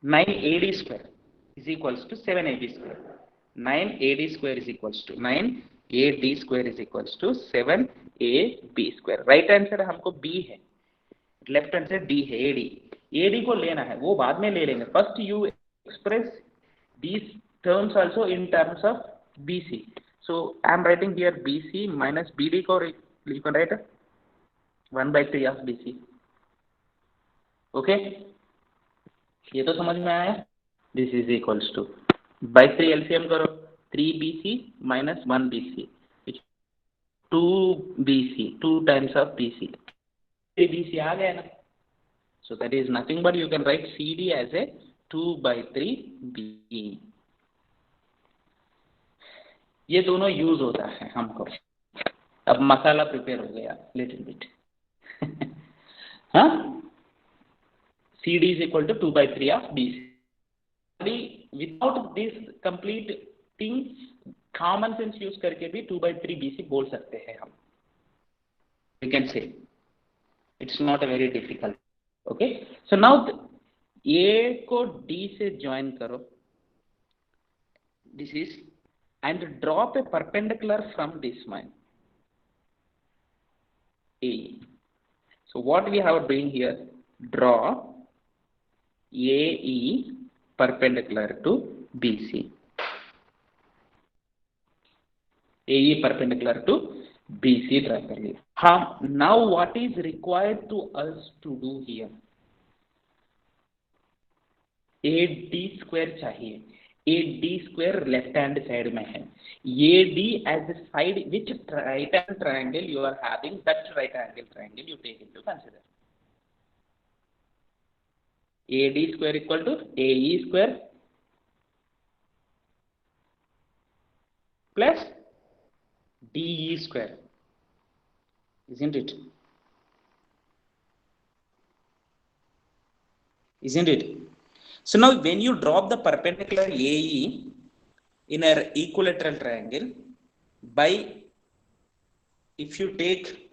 Speaker 1: 9AD square is equals to 7AB square. 9AD square is equals to 9AD square is equals to 7AB square. Right answer हमको B है, left hand से D है, AD को लेना है, वो बाद में ले लेंगे. First you express these terms also in terms of BC. So I am writing here BC minus BD को you can write 1/3 of BC. Okay, ये तो समझ में आया. This is equals to by 3 LCM करो, 3BC minus 1BC, which 2BC, 2 times of BC. 3BC आ गया ना. So that is nothing but you can write CD as a 2/3B. ये दोनों यूज होता है हमको. अब मसाला प्रिपेयर हो गया लिटिल बिट. हाँ, CD is equal to 2/3 of BC. Without this complete thing common sense use करके भी 2/3 BC बोल सकते हैं हम. You can say it's not a very difficult. Okay, so now A को D से join करो. This is, and drop a perpendicular from this point A. So what we have doing here, draw AE perpendicular to BC. AE perpendicular to BC triangle. Now what is required to us to do here? AD square चाहिए. AD square left hand side में है. AD as a side, which right hand triangle you are having, that right angle triangle you take into consider. AD square equal to AE square plus DE square, isn't it? Isn't it? So now when you drop the perpendicular AE in an equilateral triangle, by if you take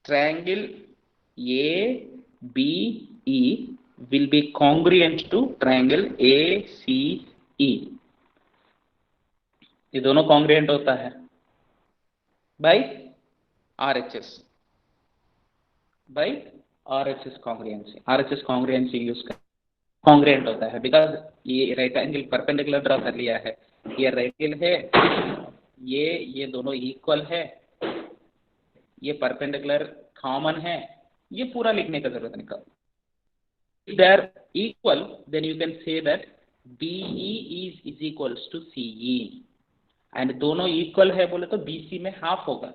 Speaker 1: triangle ABE will be congruent to triangle ACE. ये दोनों congruent होता है by RHS. By RHS congruency. RHS congruency use कर congruent होता है because ये right angle perpendicular draw कर लिया है. ये right angle है, ये दोनों equal है, ये perpendicular common है. ये पूरा लिखने का जरूरत नहीं. If they are equal, then you can say that BE is equals to CE. And दोनों equal है बोले तो BC में half होगा.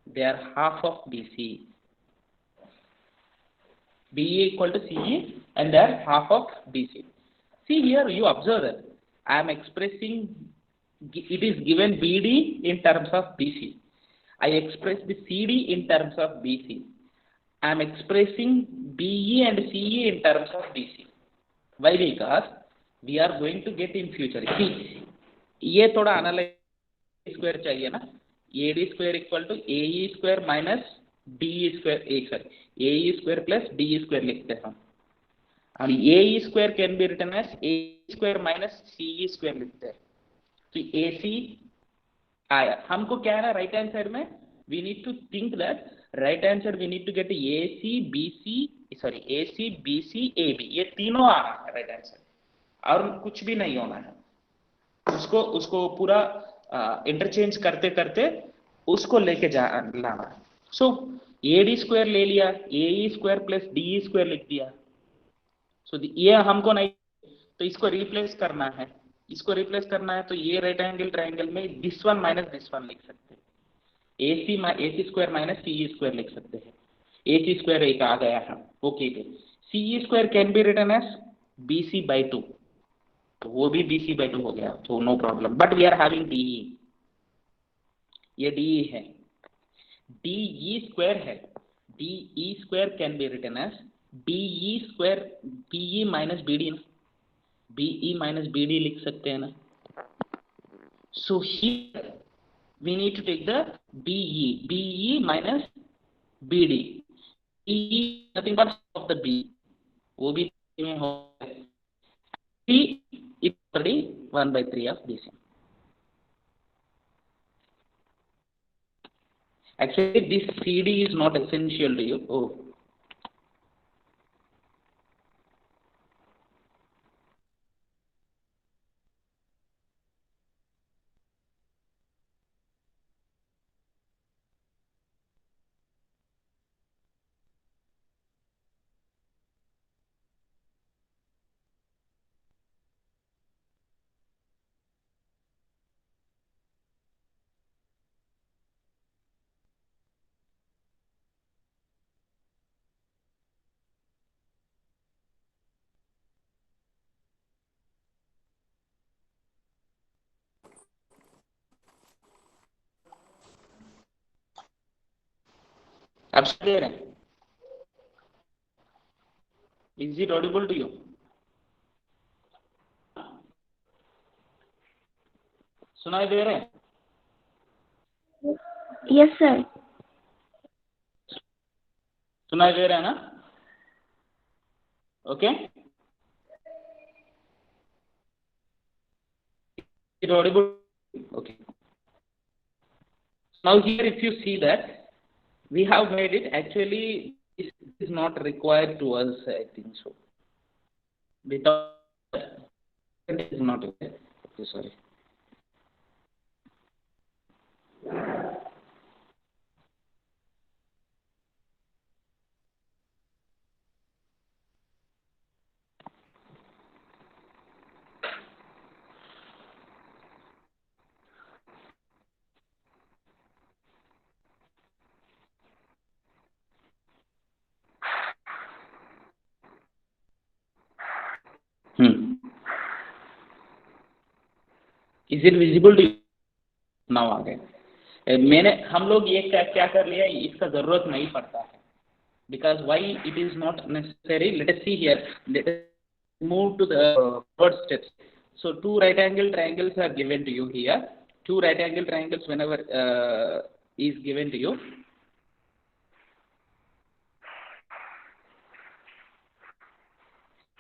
Speaker 1: They are half of BC. BE equal to CE and they are half of BC. See here, you observe that I am expressing, it is given BD in terms of BC. I express the CD in terms of BC. I am expressing BE and CE in terms of BC. Why? Because we are going to get in future. See, ये थोड़ा analyze square चाहिए ना. AD square equal to AE square minus DE square, AE square plus DE square लिखते हैं हम. और AE square can be written as AE square minus CE square लिखते हैं. तो AC आया. हमको क्या है ना, right hand side में we need to think that right hand side we need to get AC BC AB. ये तीनों आना है right hand side और कुछ भी नहीं होना है. उसको पूरा इंटरचेंज करते करते उसको लेके लाना है. सो AD स्क्वायर ले लिया, AE square plus DE square लिख दिया. सो ये हमको नहीं, तो इसको रिप्लेस करना है. तो ये राइट एंगल ट्रायंगल में this one minus this one लिख सकते हैं. AC square minus CE square लिख सकते हैं. AC स्क्वायर एक आ गया है. Okay, CE square can be written as BC/2. तो वो भी BC/2 हो गया, तो no problem. But we are having DE. ये DE है. DE स्क्वायर है. DE square can be written as BE square, BE minus BD. BE minus BD लिख सकते हैं ना. So here we need to take the BE minus BD. BE nothing but of the B. वो भी में हो. C is already 1/3 of BC. Actually, this CD is not essential to you. Oh. Absolutely. Is it audible to you? सुनाई दे रहे हैं?
Speaker 3: Yes, sir.
Speaker 1: सुनाई दे रहे हैं ना? Okay, it audible? Okay. Now here if you see that we have made it, actually this is not required to us, I think so. Without it is not required. Okay, sorry. Is it visible to you? Now आ गए। मैंने हम लोग ये क्या कर लिया, इसका जरूरत नहीं पड़ता है, because why it is not necessary. Let us see here, let us move to the first steps. So two right angle triangles are given to you here. Two right angle triangles whenever is given to you,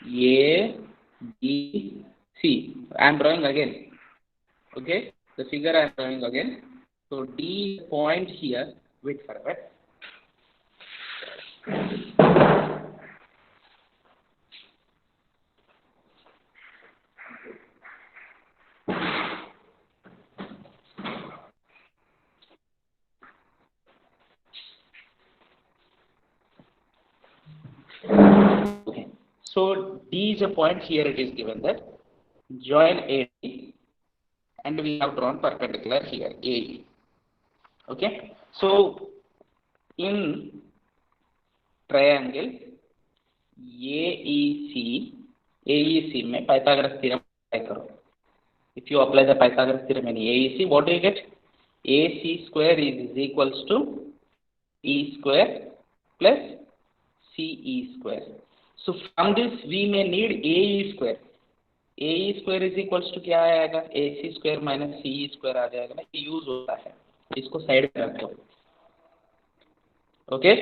Speaker 1: A, B, C. I am drawing again. Okay, the figure I am drawing again. So D point here. Wait for a bit. Okay. So D is a point here. It is given that join AD, and we have drawn perpendicular here AE. Okay. So in triangle AEC में Pythagoras theorem apply करो. If you apply the Pythagoras theorem in AEC, what do you get? AC square is equals to E square plus CE square. So from this we may need AE square. AE square is equals to क्या आएगा? AC square minus CE square आ जाएगा ना, ये use होता है, इसको side में रखो. Okay,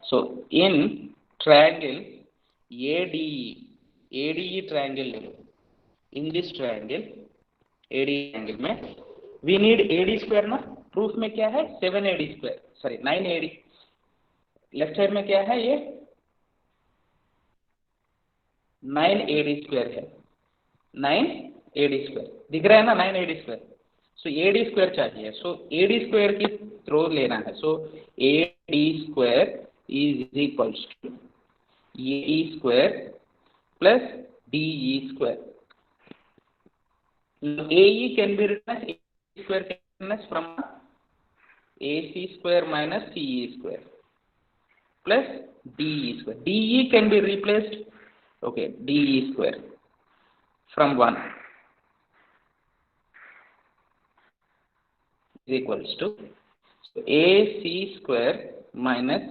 Speaker 1: so in triangle ADE triangle ले लो. In this triangle ADE triangle में we need AD square ना. प्रूफ में क्या है? 7AD square, sorry 9AD. Left side में क्या है? ये 9AD square है. 9AD square दिख रहा है ना? 9AD square. सो AD square चाहिए. सो AD square की थ्रो लेना है. सो AD square is equals to AE square plus DE square. AE can be written as AE square can be written as from AC square minus CE square plus DE square. DE can be replaced. Okay, DE square from 1 is equals to AC square minus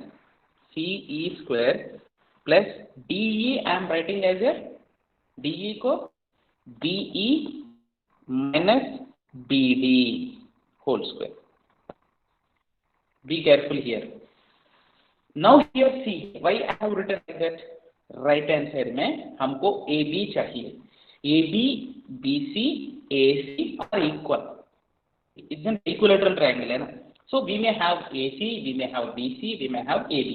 Speaker 1: CE square plus DE. I am writing as a DE को BE minus BD whole square. Be careful here. Now here see why I have written like that. Right hand side में हमको AB चाहिए. AB, BC, AC are equal. It's an equilateral triangle है ना. So we may have AC, we may have BC, we may have AB.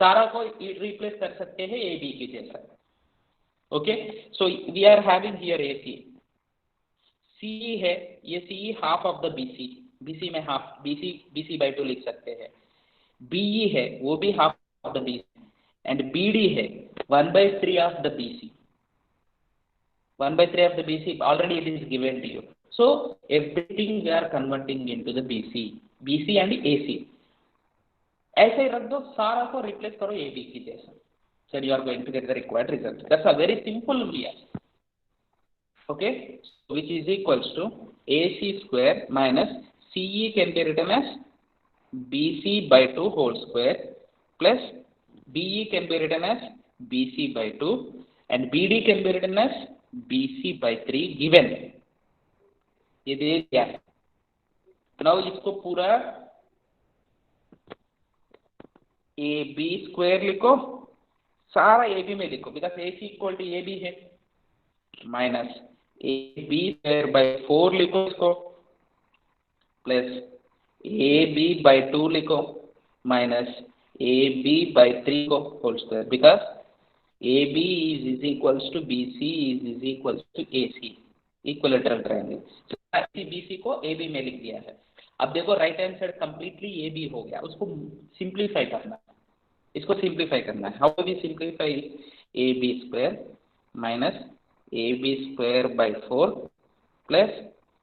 Speaker 1: सारा को replace कर सकते हैं AB के जैसा. Okay, so we are having here AC. CE है, ये CE half of the BC. BC में half, BC by 2 लिख सकते हैं. BE है, वो भी half of the BC. And BD है 1/3 of the BC. 1/3 of the BC already it is given to you. So everything we are converting into the BC and AC. ऐसे ही रख दो, सारा को रिप्लेस करो AB की जैसा. So you are going to get the required result. That's a very simple way. Okay, which is equals to AC square minus CE can be written as BC by 2 whole square plus BE can be written as BC by 2 and BD can be written as BC by 3 given. ये दे दिया है। Now इसको पूरा ए B square लिखो, सारा ए B में लिखो, because A C equal to A B है, minus A B square by 4 लिखो इसको, प्लस ए बी बाई 2 लिखो, माइनस ए बी बाई 3 को whole square, because A B is equals to B C is equals to A C, equilateral triangle. B C को A B में लिख दिया है। अब देखो right hand side completely A B हो गया, उसको सिंप्लीफाई करना है, इसको सिंप्लीफाई करना है। How we simplify? A B square minus A B square by 4 plus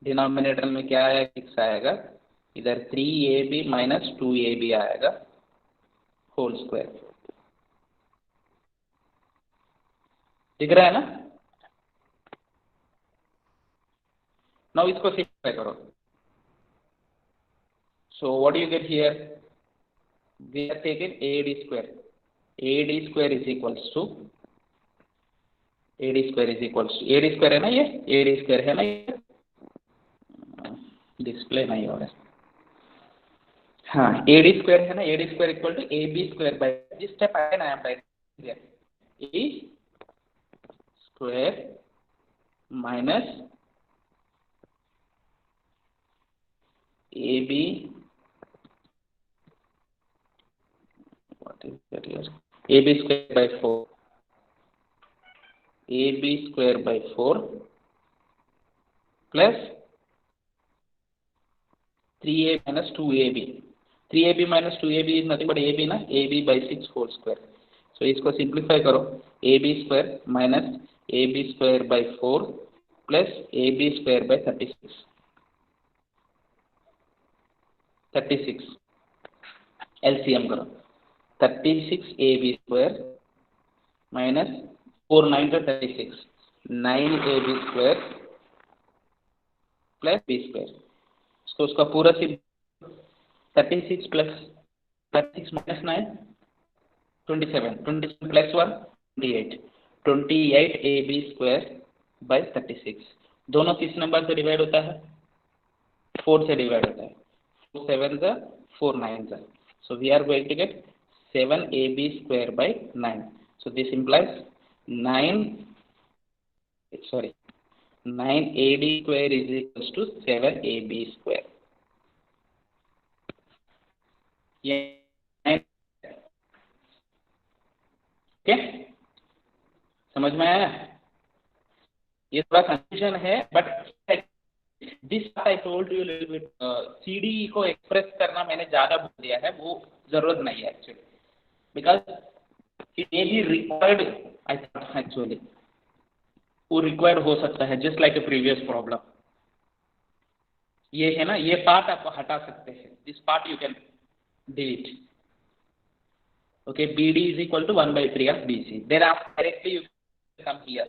Speaker 1: denominator में क्या आएगा, 6 आएगा, इधर 3ab माइनस 2ab आएगा होल स्क्वायर। दिख रहा है ना? नाउ इसको सिंप्लीफाई करो। So what do you get here? We are taking ad square, ad square is equals to ad square is equals to ad square है ना, ये ad स्क्वायर है ना, ये डिस्प्ले नहीं हो रहा है। हाँ, ad स्क्वायर है ना, ad square equal to ab square by, जिस स्टेप आया ना, आप a square minus ab, what is that here, ab square by 4, ab square by 4 plus 3a minus 2ab, 3ab minus 2ab is nothing but ab ना, ab by 6 whole square। so इसको simplify करो, ab square minus ab square by 4 plus ab square by 36, 36 LCM करो, 36 ab square minus 4 9 to 36, 9 ab square plus b square। इसको उसका पूरा सिर्फ 36 plus 36 minus 9 27, 27 plus 1 28, 28 ab square bye 36। दोनों किस number से डिवाइड होता है? 4 से डिवाइड होता है, 4 7 जा 4 9 जा, so we are going to get 7 ab square by 9, so this implies 9 ad square is equals to 7 ab square। ये क्या समझ में आया? ये थोड़ा कंफ्यूजन है, but this I told you little bit, CD को एक्सप्रेस करना मैंने ज्यादा बोल दिया है, वो जरूरत नहीं है actually, because it may be required, I thought actually वो रिक्वायर्ड हो सकता है, just like A previous problem. ये है ना, ये पार्ट आप हटा सकते हैं, this part you can delete. Okay, BD is equal to 1 by 3 of BC, then after directly you come here,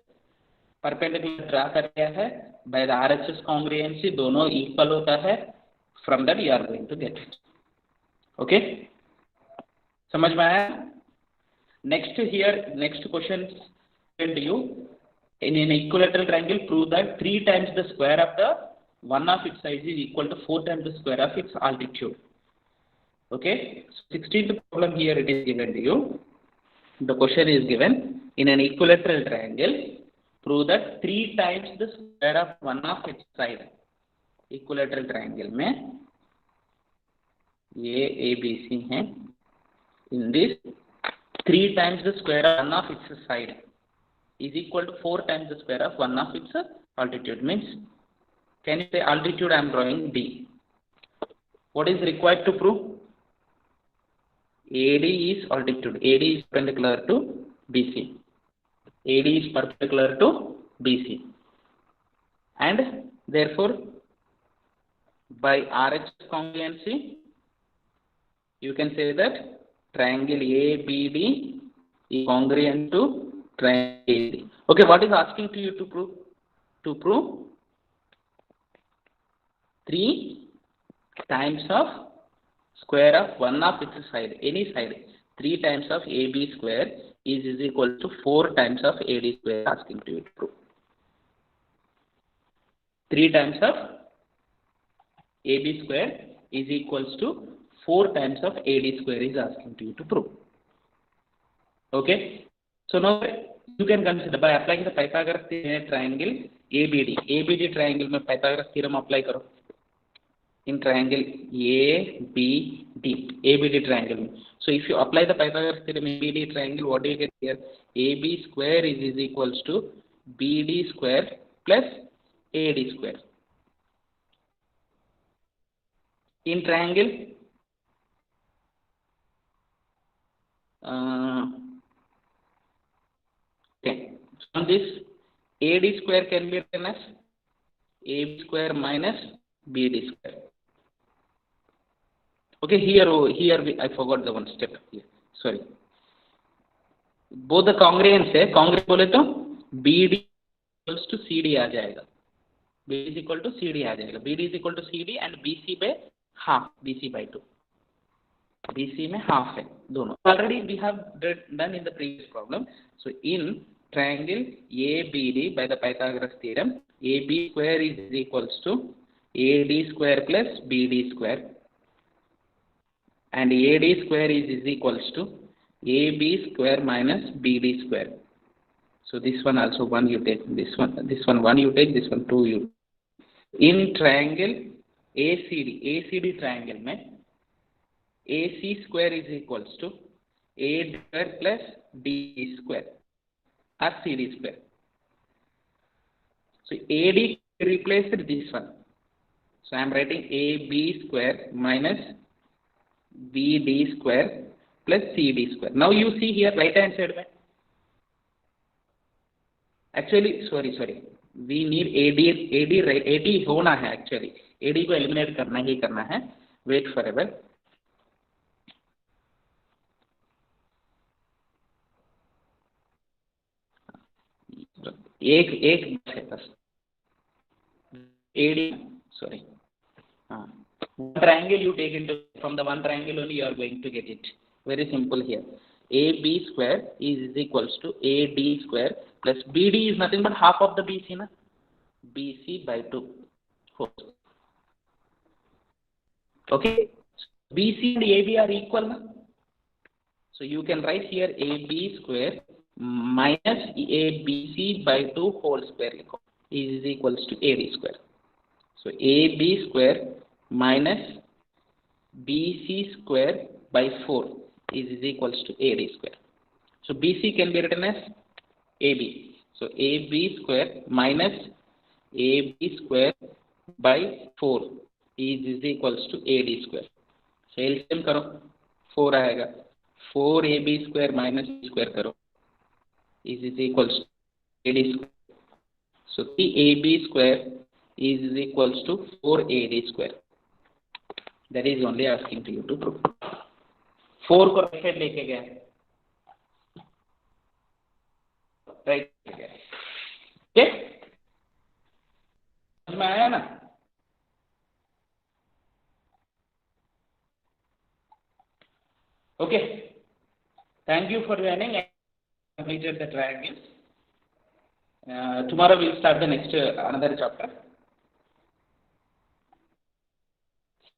Speaker 1: perpendicular draw कर दिया है, by the RHS congruency दोनों इक्वल होता है, from that you are going to get it। Okay, समझ में आया? Next here, next question to you, in an equilateral triangle prove that 3 times the square of the one of its size is equal to 4 times the square of its altitude। Okay, so 16th problem here it is given to you. The question is given, in an equilateral triangle prove that 3 times the square of one of its side। equilateral triangle में ये ABC है, in this 3 times the square of one of its side is equal to 4 times the square of one of its altitude, means can you say altitude? I am drawing D. What is required to prove? AD is altitude, AD is perpendicular to BC, AD is perpendicular to BC, and therefore by RHS congruency you can say that triangle ABD is congruent to triangle AD. Okay, what is asking to you to prove? To prove 3 times of square of one of its side, any side, 3 times of AB square is equal to 4 times of AD square, asking to you to prove 3 times of AB square is equals to 4 times of AD square is asking to you to prove. Okay, so now you can consider by applying the Pythagoras theorem triangle ABD triangle में Pythagoras theorem apply करो in triangle ABD triangle. So if you apply the Pythagoras theorem in ABD triangle, what do you get here? AB square is equals to BD square plus AD square. In triangle okay, from this AD square can be written as AB square minus BD square. Okay, here I forgot the one step here, sorry. Both the congruence है, congruent बोले तो BD equals to CD आ जाएगा, BD is equal to CD आ जाएगा, BD is equal to CD and BC by half, BC by 2, BC में half है दोनों. Already we have done in the previous problem. So in triangle ABD by the Pythagoras theorem, AB square is equals to AD square plus BD square, and AD square is equals to AB square minus BD square. So this one also 1 you take, this one 1 you take, this one 2 you. In triangle ACD triangle में AC square is equals to AD square plus D square or CD square. So AD replaced this one. So I am writing AB square minus BD square plus CD square. Now you see here right hand side में. Actually sorry, we need AD होना है actually. AD को eliminate करना है. Wait for a while. एक है बस AD, sorry. One triangle you take into, from the one triangle only you are going to get it. Very simple here. AB square is equals to AD square plus BD is nothing but half of the BC na, BC by 2 whole. Okay, BC and AB are equal na? So you can write here AB square minus ABC by 2 whole square is equals to AD square. So AB square minus BC square by 4 is equals to AD square. So BC can be written as AB. So AB square minus AB square by 4 is equals to AD square. So LCM करो 4 आएगा, 4AB square minus B square करो is equals to AD square. So 3AB square is equals to 4AD square. That is only asking to you to prove. 4 को right side लेके गया, right गया. ठीक, समझ में आया ना? Okay, thank you for joining and completed the triangles. Tomorrow we'll start the next another chapter.